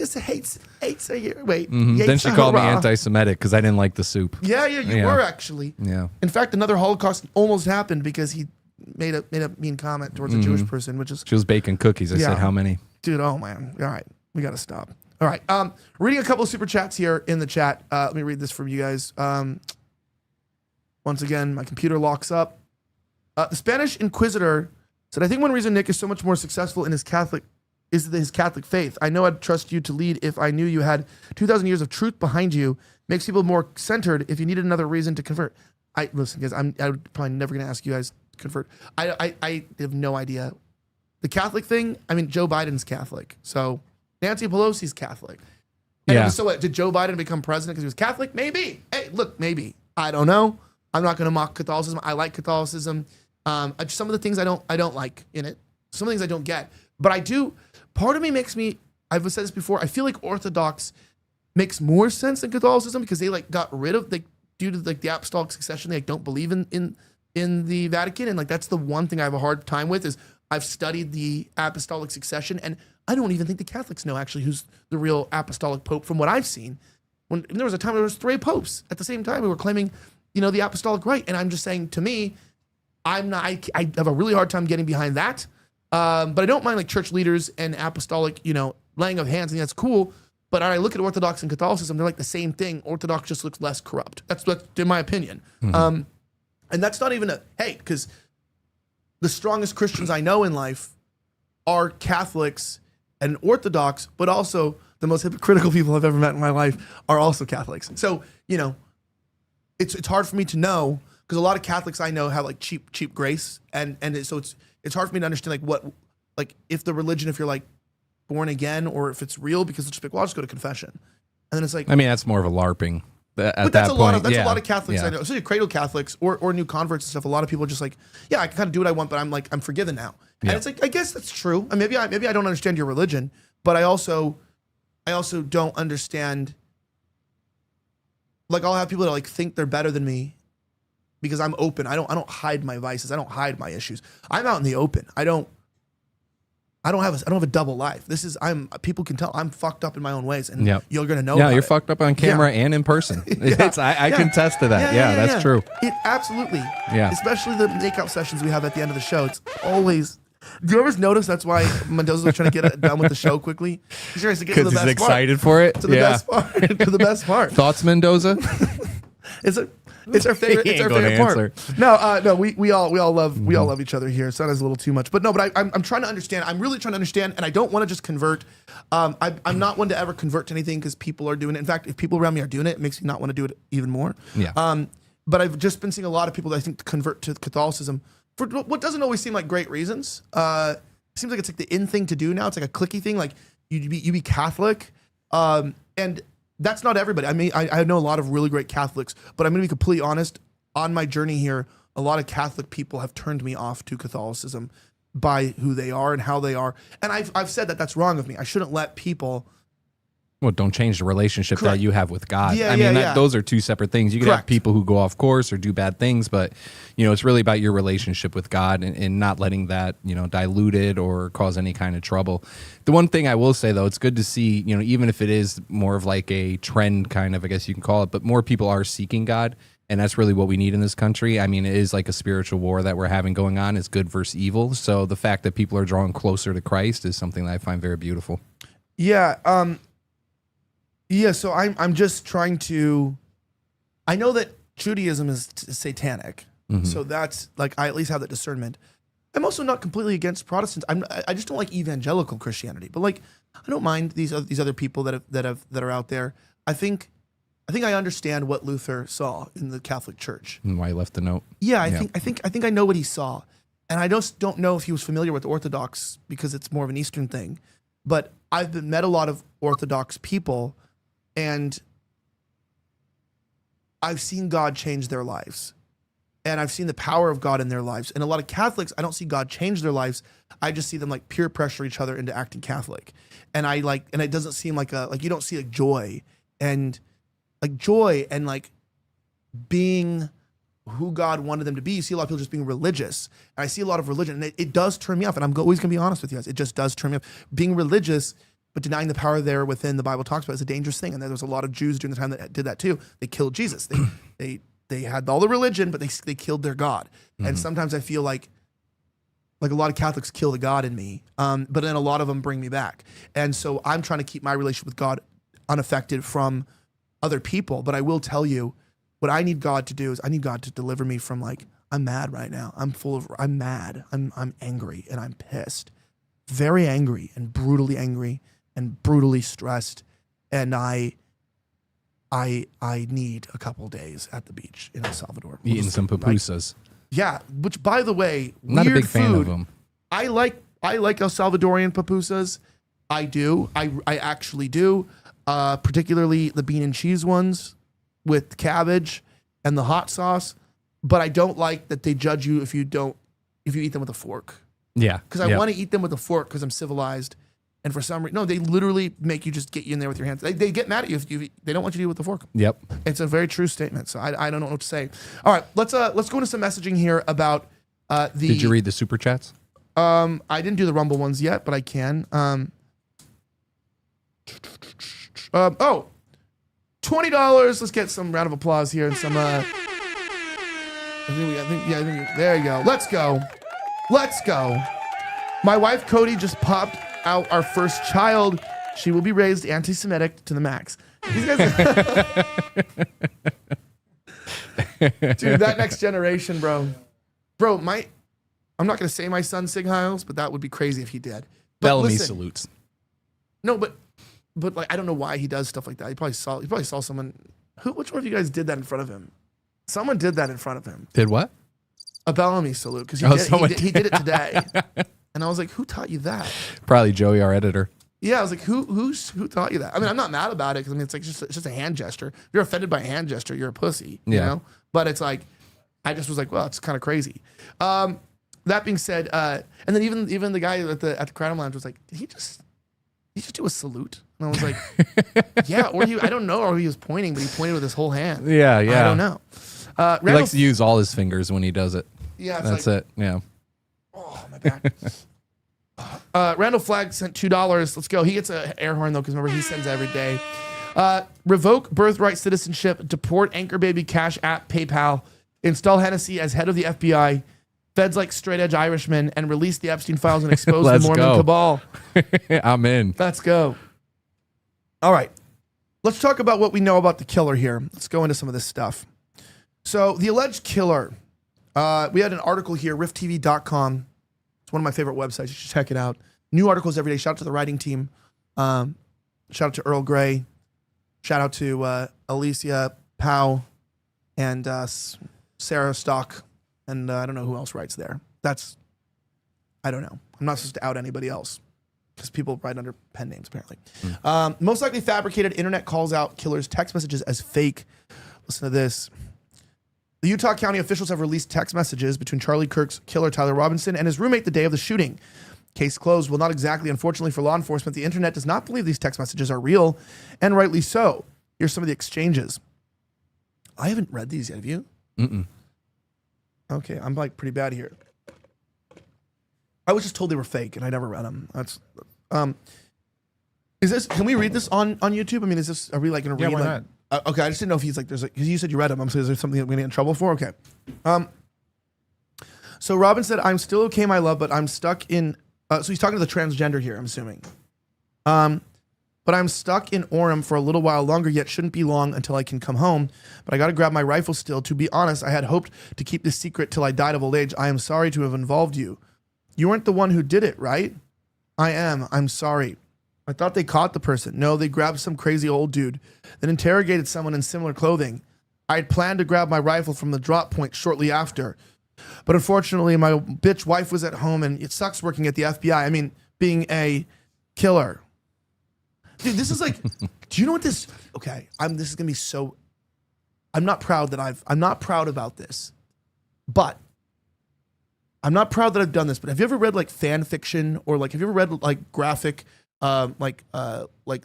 [SPEAKER 1] Hates a year. Wait.
[SPEAKER 2] Then she called me anti-Semitic because I didn't like the soup.
[SPEAKER 1] Yeah, you were actually.
[SPEAKER 2] Yeah.
[SPEAKER 1] In fact, another Holocaust almost happened because he made a mean comment towards a Jewish person, which is.
[SPEAKER 2] She was baking cookies. I said, how many?
[SPEAKER 1] Dude, oh man. All right, we got to stop. All right. Reading a couple of super chats here in the chat. Let me read this from you guys. Once again, my computer locks up. The Spanish Inquisitor said, I think one reason Nick is so much more successful in his Catholic faith. I know I'd trust you to lead if I knew you had 2,000 years of truth behind you. Makes people more centered if you needed another reason to convert. Listen, guys, I'm probably never going to ask you guys to convert. I have no idea. The Catholic thing, I mean, Joe Biden's Catholic. So Nancy Pelosi's Catholic. And so what, did Joe Biden become president because he was Catholic? Maybe. Hey, look, maybe. I don't know. I'm not going to mock Catholicism. I like Catholicism. Some of the things I don't like in it. Some of the things I don't get. But I do. Part of me makes me, I've said this before, I feel like Orthodox makes more sense than Catholicism because they like got rid of, due to like the apostolic succession, they like don't believe in the Vatican. And like that's the one thing I have a hard time with is I've studied the apostolic succession and I don't even think the Catholics know actually who's the real apostolic pope from what I've seen. When there was a time there was 3 popes at the same time who were claiming, the apostolic right. And I'm just saying, to me, I have a really hard time getting behind that. But I don't mind like church leaders and apostolic, laying of hands. I think that's cool. But I look at Orthodox and Catholicism, they're like the same thing. Orthodox just looks less corrupt. That's in my opinion. Mm-hmm. And that's not even because the strongest Christians I know in life are Catholics and Orthodox, but also the most hypocritical people I've ever met in my life are also Catholics. So, you know, it's hard for me to know, because a lot of Catholics I know have like cheap grace, and so it's hard for me to understand like what, like if the religion, if you're like born again or if it's real, because it's just like, well, I'll just go to confession. And then it's like,
[SPEAKER 2] I mean, that's more of a LARPing.
[SPEAKER 1] But that's a lot of Catholics I know. Especially cradle Catholics or new converts and stuff. A lot of people are just like, yeah, I can kind of do what I want, but I'm forgiven now. And it's like, I guess that's true. And maybe I don't understand your religion, but I also don't understand. Like, I'll have people that like think they're better than me because I'm open. I don't hide my vices. I don't hide my issues. I'm out in the open. I don't have a double life. People can tell I'm fucked up in my own ways, and you're gonna know.
[SPEAKER 2] Yeah, you're fucked up on camera and in person. I can attest to that. Yeah, that's true.
[SPEAKER 1] It absolutely.
[SPEAKER 2] Yeah.
[SPEAKER 1] Especially the makeout sessions we have at the end of the show. It's always. Do you ever notice that's why Mendoza was trying to get it done with the show quickly? He's trying to get to the
[SPEAKER 2] Because
[SPEAKER 1] best
[SPEAKER 2] he's excited for it.
[SPEAKER 1] To the best part. To the best part.
[SPEAKER 2] Thoughts, Mendoza?
[SPEAKER 1] It's our favorite. It's our favorite part. No. We all love each other here. Sounds a little too much, but no. But I'm trying to understand. I'm really trying to understand, and I don't want to just convert. I'm not one to ever convert to anything because people are doing it. In fact, if people around me are doing it, it makes me not want to do it even more.
[SPEAKER 2] Yeah.
[SPEAKER 1] But I've just been seeing a lot of people that I think convert to Catholicism for what doesn't always seem like great reasons. It seems like it's like the in thing to do now. It's like a clicky thing. Like you be Catholic, and that's not everybody. I mean, I know a lot of really great Catholics, but I'm going to be completely honest. On my journey here, a lot of Catholic people have turned me off to Catholicism by who they are and how they are. And I've said that that's wrong of me. I shouldn't let people.
[SPEAKER 2] Well, don't change the relationship
[SPEAKER 1] Correct.
[SPEAKER 2] that you have with God.
[SPEAKER 1] Yeah,
[SPEAKER 2] I mean,
[SPEAKER 1] yeah.
[SPEAKER 2] those are two separate things. You can have
[SPEAKER 1] Correct.
[SPEAKER 2] people who go off course or do bad things, but, you know, it's really about your relationship with God and not letting that, you know, dilute it or cause any kind of trouble. The one thing I will say, though, it's good to see, you know, even if it is more of like a trend kind of, I guess you can call it, but more people are seeking God. And that's really what we need in this country. I mean, it is like a spiritual war that we're having going on. It's good versus evil. So the fact that people are drawing closer to Christ is something that I find very beautiful.
[SPEAKER 1] Yeah. Yeah, so I'm just trying to. I know that Judaism is satanic, so that's like I at least have that discernment. I'm also not completely against Protestants. I just don't like evangelical Christianity, but like I don't mind these other people that are out there. I think I understand what Luther saw in the Catholic Church
[SPEAKER 2] And why he left the note.
[SPEAKER 1] Yeah, I think I know what he saw, and I just don't know if he was familiar with Orthodox because it's more of an Eastern thing. But I've met a lot of Orthodox people. And I've seen God change their lives. And I've seen the power of God in their lives. And a lot of Catholics, I don't see God change their lives. I just see them like peer pressure each other into acting Catholic. And it doesn't seem like you don't see like joy and being who God wanted them to be. You see a lot of people just being religious. And I see a lot of religion, and it does turn me off. And I'm always going to be honest with you guys. It just does turn me off. Being religious, but denying the power there within the Bible talks about is a dangerous thing. And there was a lot of Jews during the time that did that too. They killed Jesus. They had all the religion, but they killed their God. And sometimes I feel like a lot of Catholics kill the God in me, but then a lot of them bring me back. And so I'm trying to keep my relationship with God unaffected from other people. But I will tell you, what I need God to do is I need God to deliver me from I'm mad right now. I'm mad. I'm angry and I'm pissed. Very angry and brutally stressed, and I need a couple days at the beach in El Salvador.
[SPEAKER 2] Eating some pupusas.
[SPEAKER 1] Yeah, which by the way,
[SPEAKER 2] I'm not a big fan
[SPEAKER 1] food,
[SPEAKER 2] of them.
[SPEAKER 1] I like El Salvadorian pupusas. I do. I actually do. Particularly the bean and cheese ones with cabbage and the hot sauce. But I don't like that they judge you if you eat them with a fork.
[SPEAKER 2] Yeah.
[SPEAKER 1] Because I want to eat them with a fork because I'm civilized. And for some reason, no, they literally make you just get you in there with your hands. They get mad at you if they don't want you to eat with the fork.
[SPEAKER 2] Yep.
[SPEAKER 1] It's a very true statement. So I don't know what to say. All right, let's go into some messaging here about the.
[SPEAKER 2] Did you read the super chats?
[SPEAKER 1] I didn't do the Rumble ones yet, but I can. $20. Let's get some round of applause here and some. I think there you go. Let's go. My wife Cody just popped out our first child. She will be raised anti-Semitic to the max. These guys, dude, that next generation, bro. I'm not gonna say my son Sig Heils, but that would be crazy if he did. But
[SPEAKER 2] Bellamy
[SPEAKER 1] listen,
[SPEAKER 2] salutes.
[SPEAKER 1] No, but but like I don't know why he does stuff like that. He probably saw someone. Which one of you guys did that in front of him? Someone did that in front of him.
[SPEAKER 2] Did what?
[SPEAKER 1] A Bellamy salute because he did it today. And I was like, who taught you that?
[SPEAKER 2] Probably Joey, our editor.
[SPEAKER 1] Yeah, I was like, who taught you that? I mean, I'm not mad about it because I mean, it's like it's just a hand gesture. If you're offended by a hand gesture, you're a pussy. You know. But it's like, I just was like, well, it's kind of crazy. That being said, and then even the guy at the Crown Lounge was like, did he just do a salute? And I was like, yeah, or I don't know, or he was pointing, but he pointed with his whole hand.
[SPEAKER 2] Yeah.
[SPEAKER 1] I don't know.
[SPEAKER 2] He likes to use all his fingers when he does it.
[SPEAKER 1] Yeah,
[SPEAKER 2] that's it. Yeah.
[SPEAKER 1] Oh, my back. Randall Flagg sent $2. Let's go. He gets an air horn though, because remember he sends every day. Revoke birthright citizenship, deport Anchor Baby, Cash App, PayPal, install Hennessy as head of the FBI, feds like straight edge Irishmen, and release the Epstein files and expose the Mormon cabal.
[SPEAKER 2] I'm in.
[SPEAKER 1] Let's go. All right. Let's talk about what we know about the killer here. Let's go into some of this stuff. So the alleged killer, we had an article here, rifttv.com. It's one of my favorite websites. You should check it out. New articles every day. Shout out to the writing team. Shout out to Earl Grey. Shout out to Alicia Powell and Sarah Stock. And I don't know who else writes there. I don't know. I'm not supposed to out anybody else because people write under pen names, apparently. Most likely fabricated internet calls out killer's text messages as fake. Listen to this. The Utah County officials have released text messages between Charlie Kirk's killer, Tyler Robinson, and his roommate the day of the shooting. Case closed. Well, not exactly. Unfortunately for law enforcement, the internet does not believe these text messages are real, and rightly so. Here's some of the exchanges. I haven't read these yet. Have you? Okay, I'm like pretty bad here. I was just told they were fake, and I never read them. That's is this? Can we read this on YouTube? I mean, is this? Are we like going to read?
[SPEAKER 3] Yeah, why
[SPEAKER 1] like,
[SPEAKER 3] not?
[SPEAKER 1] Okay, I just didn't know if he's like, because you said you read them. I'm saying, is there something that we're going to get in trouble for? Okay. So Robin said, I'm still okay, my love, but I'm stuck in, so he's talking to the transgender here, I'm assuming. But I'm stuck in Orem for a little while longer, yet shouldn't be long until I can come home. But I got to grab my rifle still. To be honest, I had hoped to keep this secret till I died of old age. I am sorry to have involved you. You weren't the one who did it, right? I am. I'm sorry. I thought they caught the person. No, they grabbed some crazy old dude, then interrogated someone in similar clothing. I had planned to grab my rifle from the drop point shortly after. But unfortunately, my bitch wife was at home, and it sucks working at the FBI. I mean, being a killer. Dude, this is like, do you know what this, okay, this is going to be so, I'm not proud about this, but I'm not proud that I've done this, but have you ever read like fan fiction or like, have you ever read like graphic, like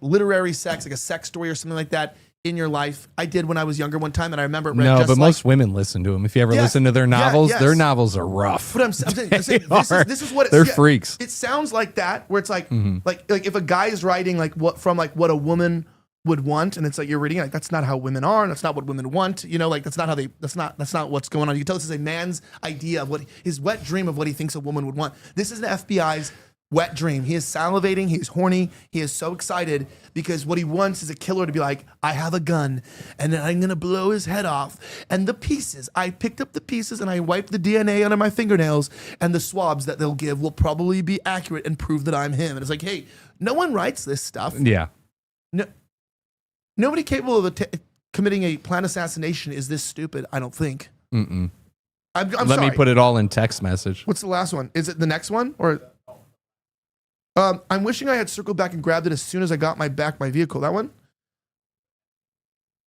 [SPEAKER 1] literary sex, like a sex story or something like that in your life? I did when I was younger one time, and I remember it read
[SPEAKER 2] No, but most women listen to them. If you ever listen to their novels, their novels are rough.
[SPEAKER 1] But I'm saying this is what it's,
[SPEAKER 2] they're freaks.
[SPEAKER 1] It sounds like that, where it's like, like if a guy is writing like what a woman would want, and it's like you're reading like that's not how women are, and that's not what women want. You know, like that's not what's going on. You can tell this is a man's idea of what his wet dream of what he thinks a woman would want. This is the FBI's wet dream. He is salivating. He's horny. He is so excited because what he wants is a killer to be like, I have a gun and then I'm going to blow his head off. And the pieces, I picked up the pieces and I wiped the DNA under my fingernails, and the swabs that they'll give will probably be accurate and prove that I'm him. And it's like, hey, no one writes this stuff.
[SPEAKER 2] Yeah.
[SPEAKER 1] No, nobody capable of committing a planned assassination is this stupid, I don't think. I'm
[SPEAKER 2] Let
[SPEAKER 1] sorry.
[SPEAKER 2] me put it all in text message.
[SPEAKER 1] What's the last one? Is it the next one? Or I'm wishing I had circled back and grabbed it as soon as I got my vehicle. That one?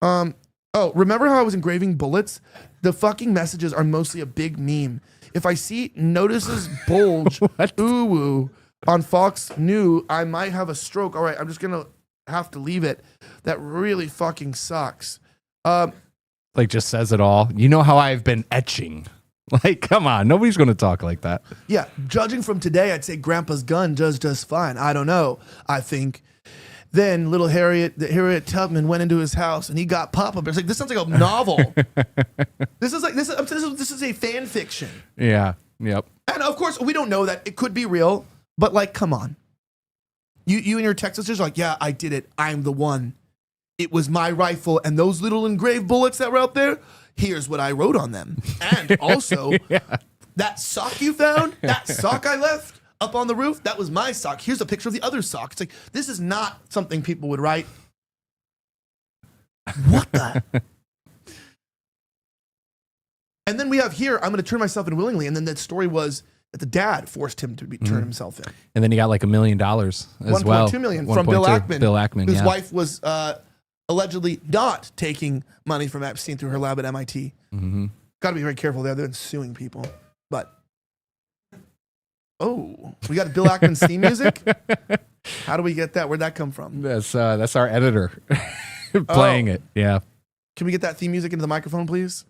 [SPEAKER 1] Oh, remember how I was engraving bullets? The fucking messages are mostly a big meme. If I see notices bulge, ooh, on Fox News, I might have a stroke. All right, I'm just going to have to leave it. That really fucking sucks.
[SPEAKER 2] Like, just says it all. You know how I've been etching. Like, come on. Nobody's going to talk like that.
[SPEAKER 1] Yeah, judging from today, I'd say Grandpa's gun does just fine. I don't know. I think. Then little Harriet Tubman went into his house and he got Papa Bear. It's like, this sounds like a novel. This is a fan fiction.
[SPEAKER 2] Yeah. Yep.
[SPEAKER 1] And of course, we don't know that. It could be real, but like, come on. You and your text messages are like, yeah, I did it. I'm the one. It was my rifle, and those little engraved bullets that were out there, here's what I wrote on them. And also, that sock you found, that sock I left, up on the roof, that was my sock. Here's a picture of the other sock. It's like, this is not something people would write. What the? And then we have here, I'm going to turn myself in willingly. And then that story was that the dad forced him to turn himself in.
[SPEAKER 2] And then he got like $1 million as well.
[SPEAKER 1] 1.2 million from Bill
[SPEAKER 2] 1.2.
[SPEAKER 1] Ackman.
[SPEAKER 2] Bill Ackman,
[SPEAKER 1] whose
[SPEAKER 2] yeah.
[SPEAKER 1] wife was allegedly not taking money from Epstein through her lab at MIT.
[SPEAKER 2] Mm-hmm.
[SPEAKER 1] Got to be very careful there. They're suing people. But, oh, we got Bill Ackman's theme music? How do we get that? Where'd that come from?
[SPEAKER 2] That's our editor playing it. Yeah.
[SPEAKER 1] Can we get that theme music into the microphone, please?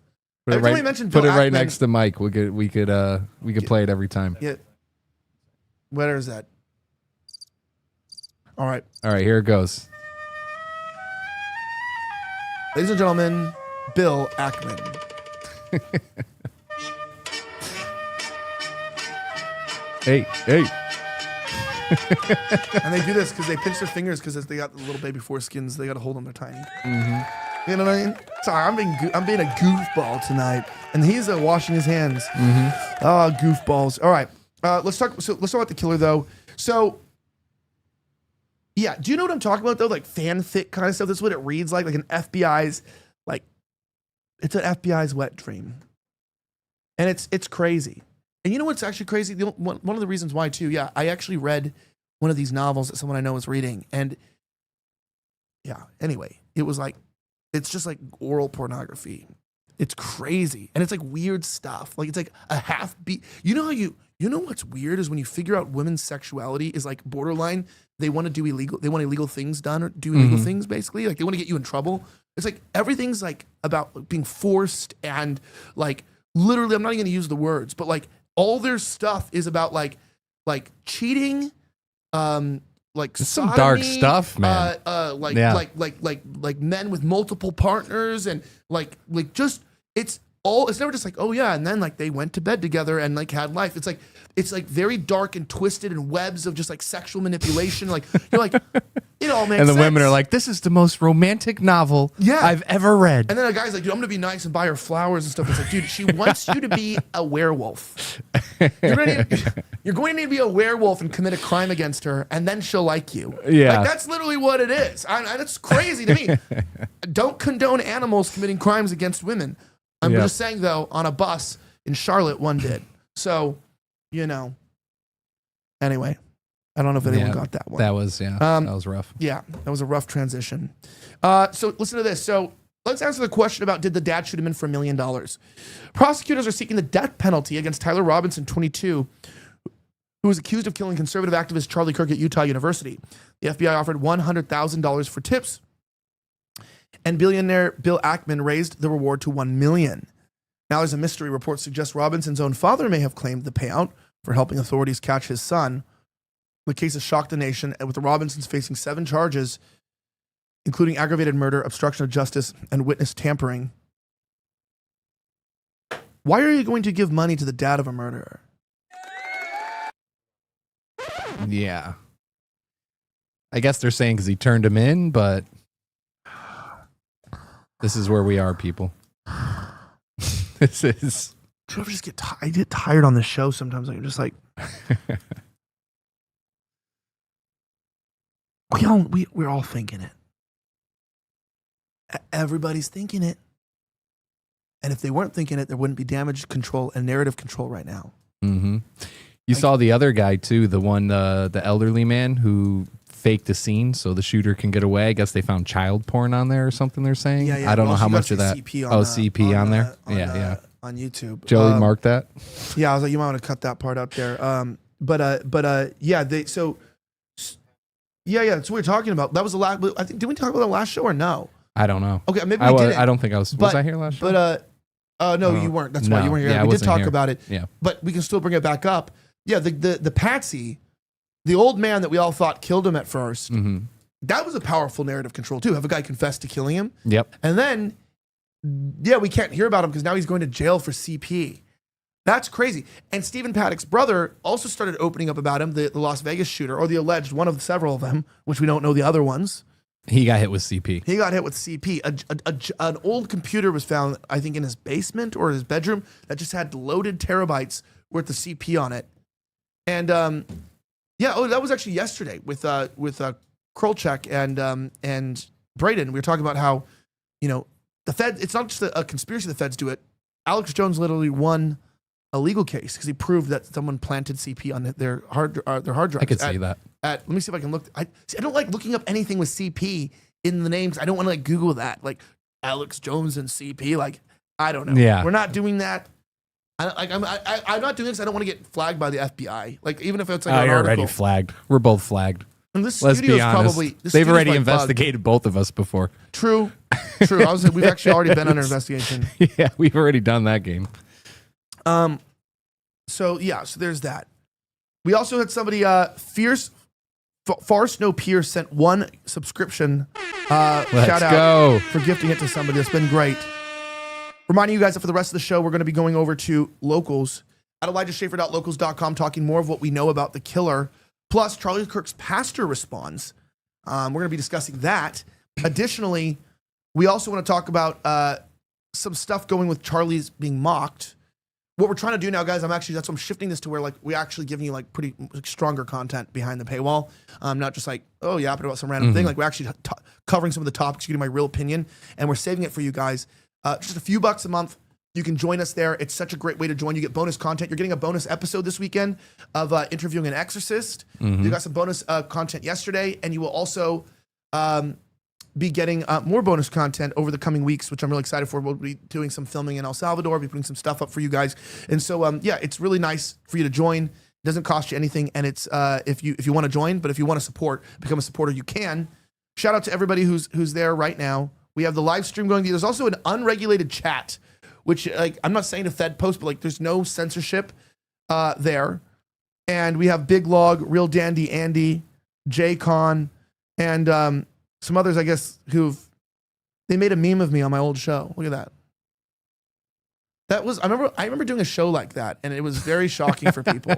[SPEAKER 2] Put it
[SPEAKER 1] Every time
[SPEAKER 2] right,
[SPEAKER 1] we mention
[SPEAKER 2] put
[SPEAKER 1] Bill
[SPEAKER 2] it right
[SPEAKER 1] Ackman-
[SPEAKER 2] next to Mike. We could play it every time.
[SPEAKER 1] Yeah. Where is that? All right.
[SPEAKER 2] All right, here it goes.
[SPEAKER 1] Ladies and gentlemen, Bill Ackman.
[SPEAKER 2] Hey.
[SPEAKER 1] And they do this because they pinch their fingers because they got the little baby foreskins. They got to hold them. They're tiny. Mm-hmm. You know what I mean? Sorry, I'm being a goofball tonight, and he's washing his hands. Mm-hmm. Oh, goofballs! All right, let's talk. So let's talk about the killer though. So, yeah, do you know what I'm talking about though? Like fanfic kind of stuff. That's what it reads like an FBI's like. It's an FBI's wet dream, and it's crazy. And you know what's actually crazy? One of the reasons why too. Yeah, I actually read one of these novels that someone I know was reading, and yeah. Anyway, it was like. It's just like oral pornography. It's crazy. And it's like weird stuff. Like it's like a half beat. You know what's weird is when you figure out women's sexuality is like borderline. They want illegal things done or do illegal things basically. Like they want to get you in trouble. It's like everything's like about being forced and like literally, I'm not even going to use the words, but like all their stuff is about like cheating, like
[SPEAKER 2] some
[SPEAKER 1] sodomy,
[SPEAKER 2] dark stuff, man.
[SPEAKER 1] Like men with multiple partners and like just it's never just like, oh yeah, and then like they went to bed together and like had life. It's like very dark and twisted and webs of just like sexual manipulation. Like you're like, it all makes sense.
[SPEAKER 2] And the women are like, this is the most romantic novel I've ever read.
[SPEAKER 1] And then a guy's like, dude, I'm gonna be nice and buy her flowers and stuff. It's like, dude, she wants you to be a werewolf. You're going to need to be a werewolf and commit a crime against her, and then she'll like you.
[SPEAKER 2] Yeah.
[SPEAKER 1] Like that's literally what it is. It's crazy to me. Don't condone animals committing crimes against women. I'm just saying though, on a bus in Charlotte, one did. So, you know. Anyway, I don't know if anyone got that one.
[SPEAKER 2] That was that was rough.
[SPEAKER 1] Yeah, that was a rough transition. So listen to this. So let's answer the question about did the dad shoot him in for $1 million? Prosecutors are seeking the death penalty against Tyler Robinson, 22, who was accused of killing conservative activist Charlie Kirk at Utah University. The FBI offered $100,000 for tips, and billionaire Bill Ackman raised the reward to $1 million. Now there's a mystery. Reports suggest Robinson's own father may have claimed the payout for helping authorities catch his son. The case has shocked the nation, with the Robinsons facing 7 charges, including aggravated murder, obstruction of justice, and witness tampering. Why are you going to give money to the dad of a murderer?
[SPEAKER 2] Yeah. I guess they're saying because he turned him in, but this is where we are, people. This is.
[SPEAKER 1] Do you ever just get tired? I get tired on the show sometimes. Like, I'm just like, we're all thinking it. Everybody's thinking it. And if they weren't thinking it, there wouldn't be damage control and narrative control right now.
[SPEAKER 2] Mm-hmm. You saw the other guy too, the one, the elderly man who faked the scene so the shooter can get away. I guess they found child porn on there or something. They're saying.
[SPEAKER 1] Yeah.
[SPEAKER 2] I don't know how
[SPEAKER 1] you
[SPEAKER 2] much
[SPEAKER 1] gotta
[SPEAKER 2] of
[SPEAKER 1] see
[SPEAKER 2] that.
[SPEAKER 1] CP
[SPEAKER 2] CP on there. Yeah.
[SPEAKER 1] On YouTube.
[SPEAKER 2] Joey marked that.
[SPEAKER 1] Yeah, I was like, you might want to cut that part up there. Yeah. That's what we're talking about. That was the last. I think did we talk about the last show or no?
[SPEAKER 2] I don't know.
[SPEAKER 1] Okay, maybe we didn't.
[SPEAKER 2] I don't think I was. Was I here last show?
[SPEAKER 1] No, you weren't. That's why you weren't here.
[SPEAKER 2] Yeah,
[SPEAKER 1] We
[SPEAKER 2] I
[SPEAKER 1] did talk
[SPEAKER 2] wasn't here.
[SPEAKER 1] about it.
[SPEAKER 2] Yeah.
[SPEAKER 1] But we can still bring it back up. Yeah, the Patsy, the old man that we all thought killed him at first.
[SPEAKER 2] Mm-hmm.
[SPEAKER 1] That was a powerful narrative control too. Have a guy confess to killing him.
[SPEAKER 2] Yep.
[SPEAKER 1] And then, we can't hear about him because now he's going to jail for CP. That's crazy. And Stephen Paddock's brother also started opening up about him, the Las Vegas shooter, or the alleged one of several of them, which we don't know the other ones.
[SPEAKER 2] He got hit with CP.
[SPEAKER 1] He got hit with CP. An old computer was found, I think, in his basement or his bedroom that just had loaded terabytes worth of CP on it. And that was actually yesterday with Krolchek and Braden. We were talking about how, the Fed, it's not just a conspiracy the Feds do it. Alex Jones literally won a legal case because he proved that someone planted CP on their hard drives.
[SPEAKER 2] I could see that.
[SPEAKER 1] Let me see if I can look. I don't like looking up anything with CP in the names. I don't want to Google that, like Alex Jones and CP. Like, I don't know.
[SPEAKER 2] Yeah.
[SPEAKER 1] We're not doing that. I'm not doing this. I don't want to get flagged by the FBI. Like, even if it's like an
[SPEAKER 2] you're
[SPEAKER 1] article.
[SPEAKER 2] already flagged. We're both flagged.
[SPEAKER 1] And this
[SPEAKER 2] Let's
[SPEAKER 1] studio's
[SPEAKER 2] be honest.
[SPEAKER 1] this
[SPEAKER 2] They've
[SPEAKER 1] studio's
[SPEAKER 2] already
[SPEAKER 1] bugged.
[SPEAKER 2] investigated both of us before.
[SPEAKER 1] True. We've actually already been under investigation.
[SPEAKER 2] Yeah, we've already done that game.
[SPEAKER 1] So there's that. We also had somebody, Farce No Pierce sent one subscription.
[SPEAKER 2] Let's
[SPEAKER 1] Shout out
[SPEAKER 2] go.
[SPEAKER 1] for gifting it to somebody. It's been great. Reminding you guys that for the rest of the show, we're going to be going over to Locals at ElijahSchaefer.locals.com, talking more of what we know about the killer. Plus, Charlie Kirk's pastor responds. We're going to be discussing that. Additionally, we also want to talk about some stuff going with Charlie's being mocked. What we're trying to do now, guys, that's why I'm shifting this to where we're actually giving you pretty stronger content behind the paywall. Not just yapping about some random thing. We're actually covering some of the topics, getting my real opinion, and we're saving it for you guys. Just a few bucks a month. You can join us there. It's such a great way to join. You get bonus content. You're getting a bonus episode this weekend of interviewing an exorcist. You got some bonus content yesterday, and you will also be getting more bonus content over the coming weeks, which I'm really excited for. We'll be doing some filming in El Salvador. We'll be putting some stuff up for you guys. And so, it's really nice for you to join. It doesn't cost you anything, and it's if you want to join, but if you want to become a supporter, you can. Shout out to everybody who's there right now. We have the live stream going. There's also an unregulated chat, which I'm not saying to Fed post, but there's no censorship there. And we have Big Log, Real Dandy Andy, J Con, and some others, I guess, they made a meme of me on my old show. Look at that. I remember doing a show like that, and it was very shocking for people.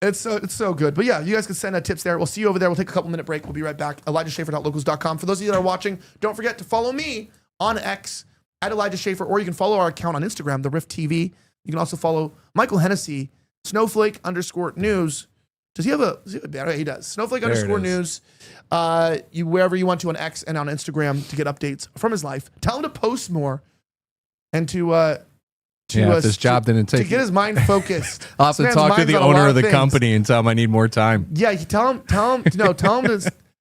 [SPEAKER 1] It's so good. But yeah, you guys can send tips there. We'll see you over there. We'll take a couple-minute break. We'll be right back. ElijahSchaefer.locals.com. For those of you that are watching, don't forget to follow me on X at Elijah Schaefer, or you can follow our account on Instagram, The Rift TV. You can also follow Michael Hennessy, Snowflake_news. Does he have a banner? He does. Snowflake_news. Wherever you want to on X and on Instagram to get updates from his life. Tell him to post more and
[SPEAKER 2] if this job didn't take
[SPEAKER 1] to get his mind focused.
[SPEAKER 2] I'll have to talk to the owner of the company and tell him I need more time.
[SPEAKER 1] Yeah, tell him to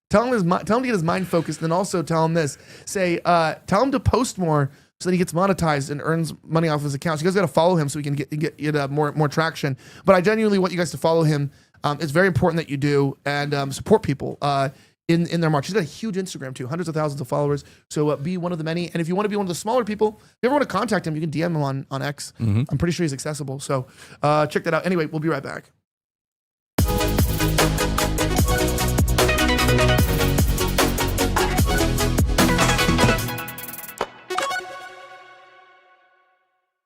[SPEAKER 1] get his mind focused, and then also tell him this. Tell him to post more so that he gets monetized and earns money off his accounts. You guys got to follow him so we can get more traction. But I genuinely want you guys to follow him. It's very important that you do, and support people in their march. He's got a huge Instagram too, hundreds of thousands of followers. So be one of the many. And if you want to be one of the smaller people, if you ever want to contact him, you can DM him on X. I'm pretty sure he's accessible. So check that out. Anyway, we'll be right back.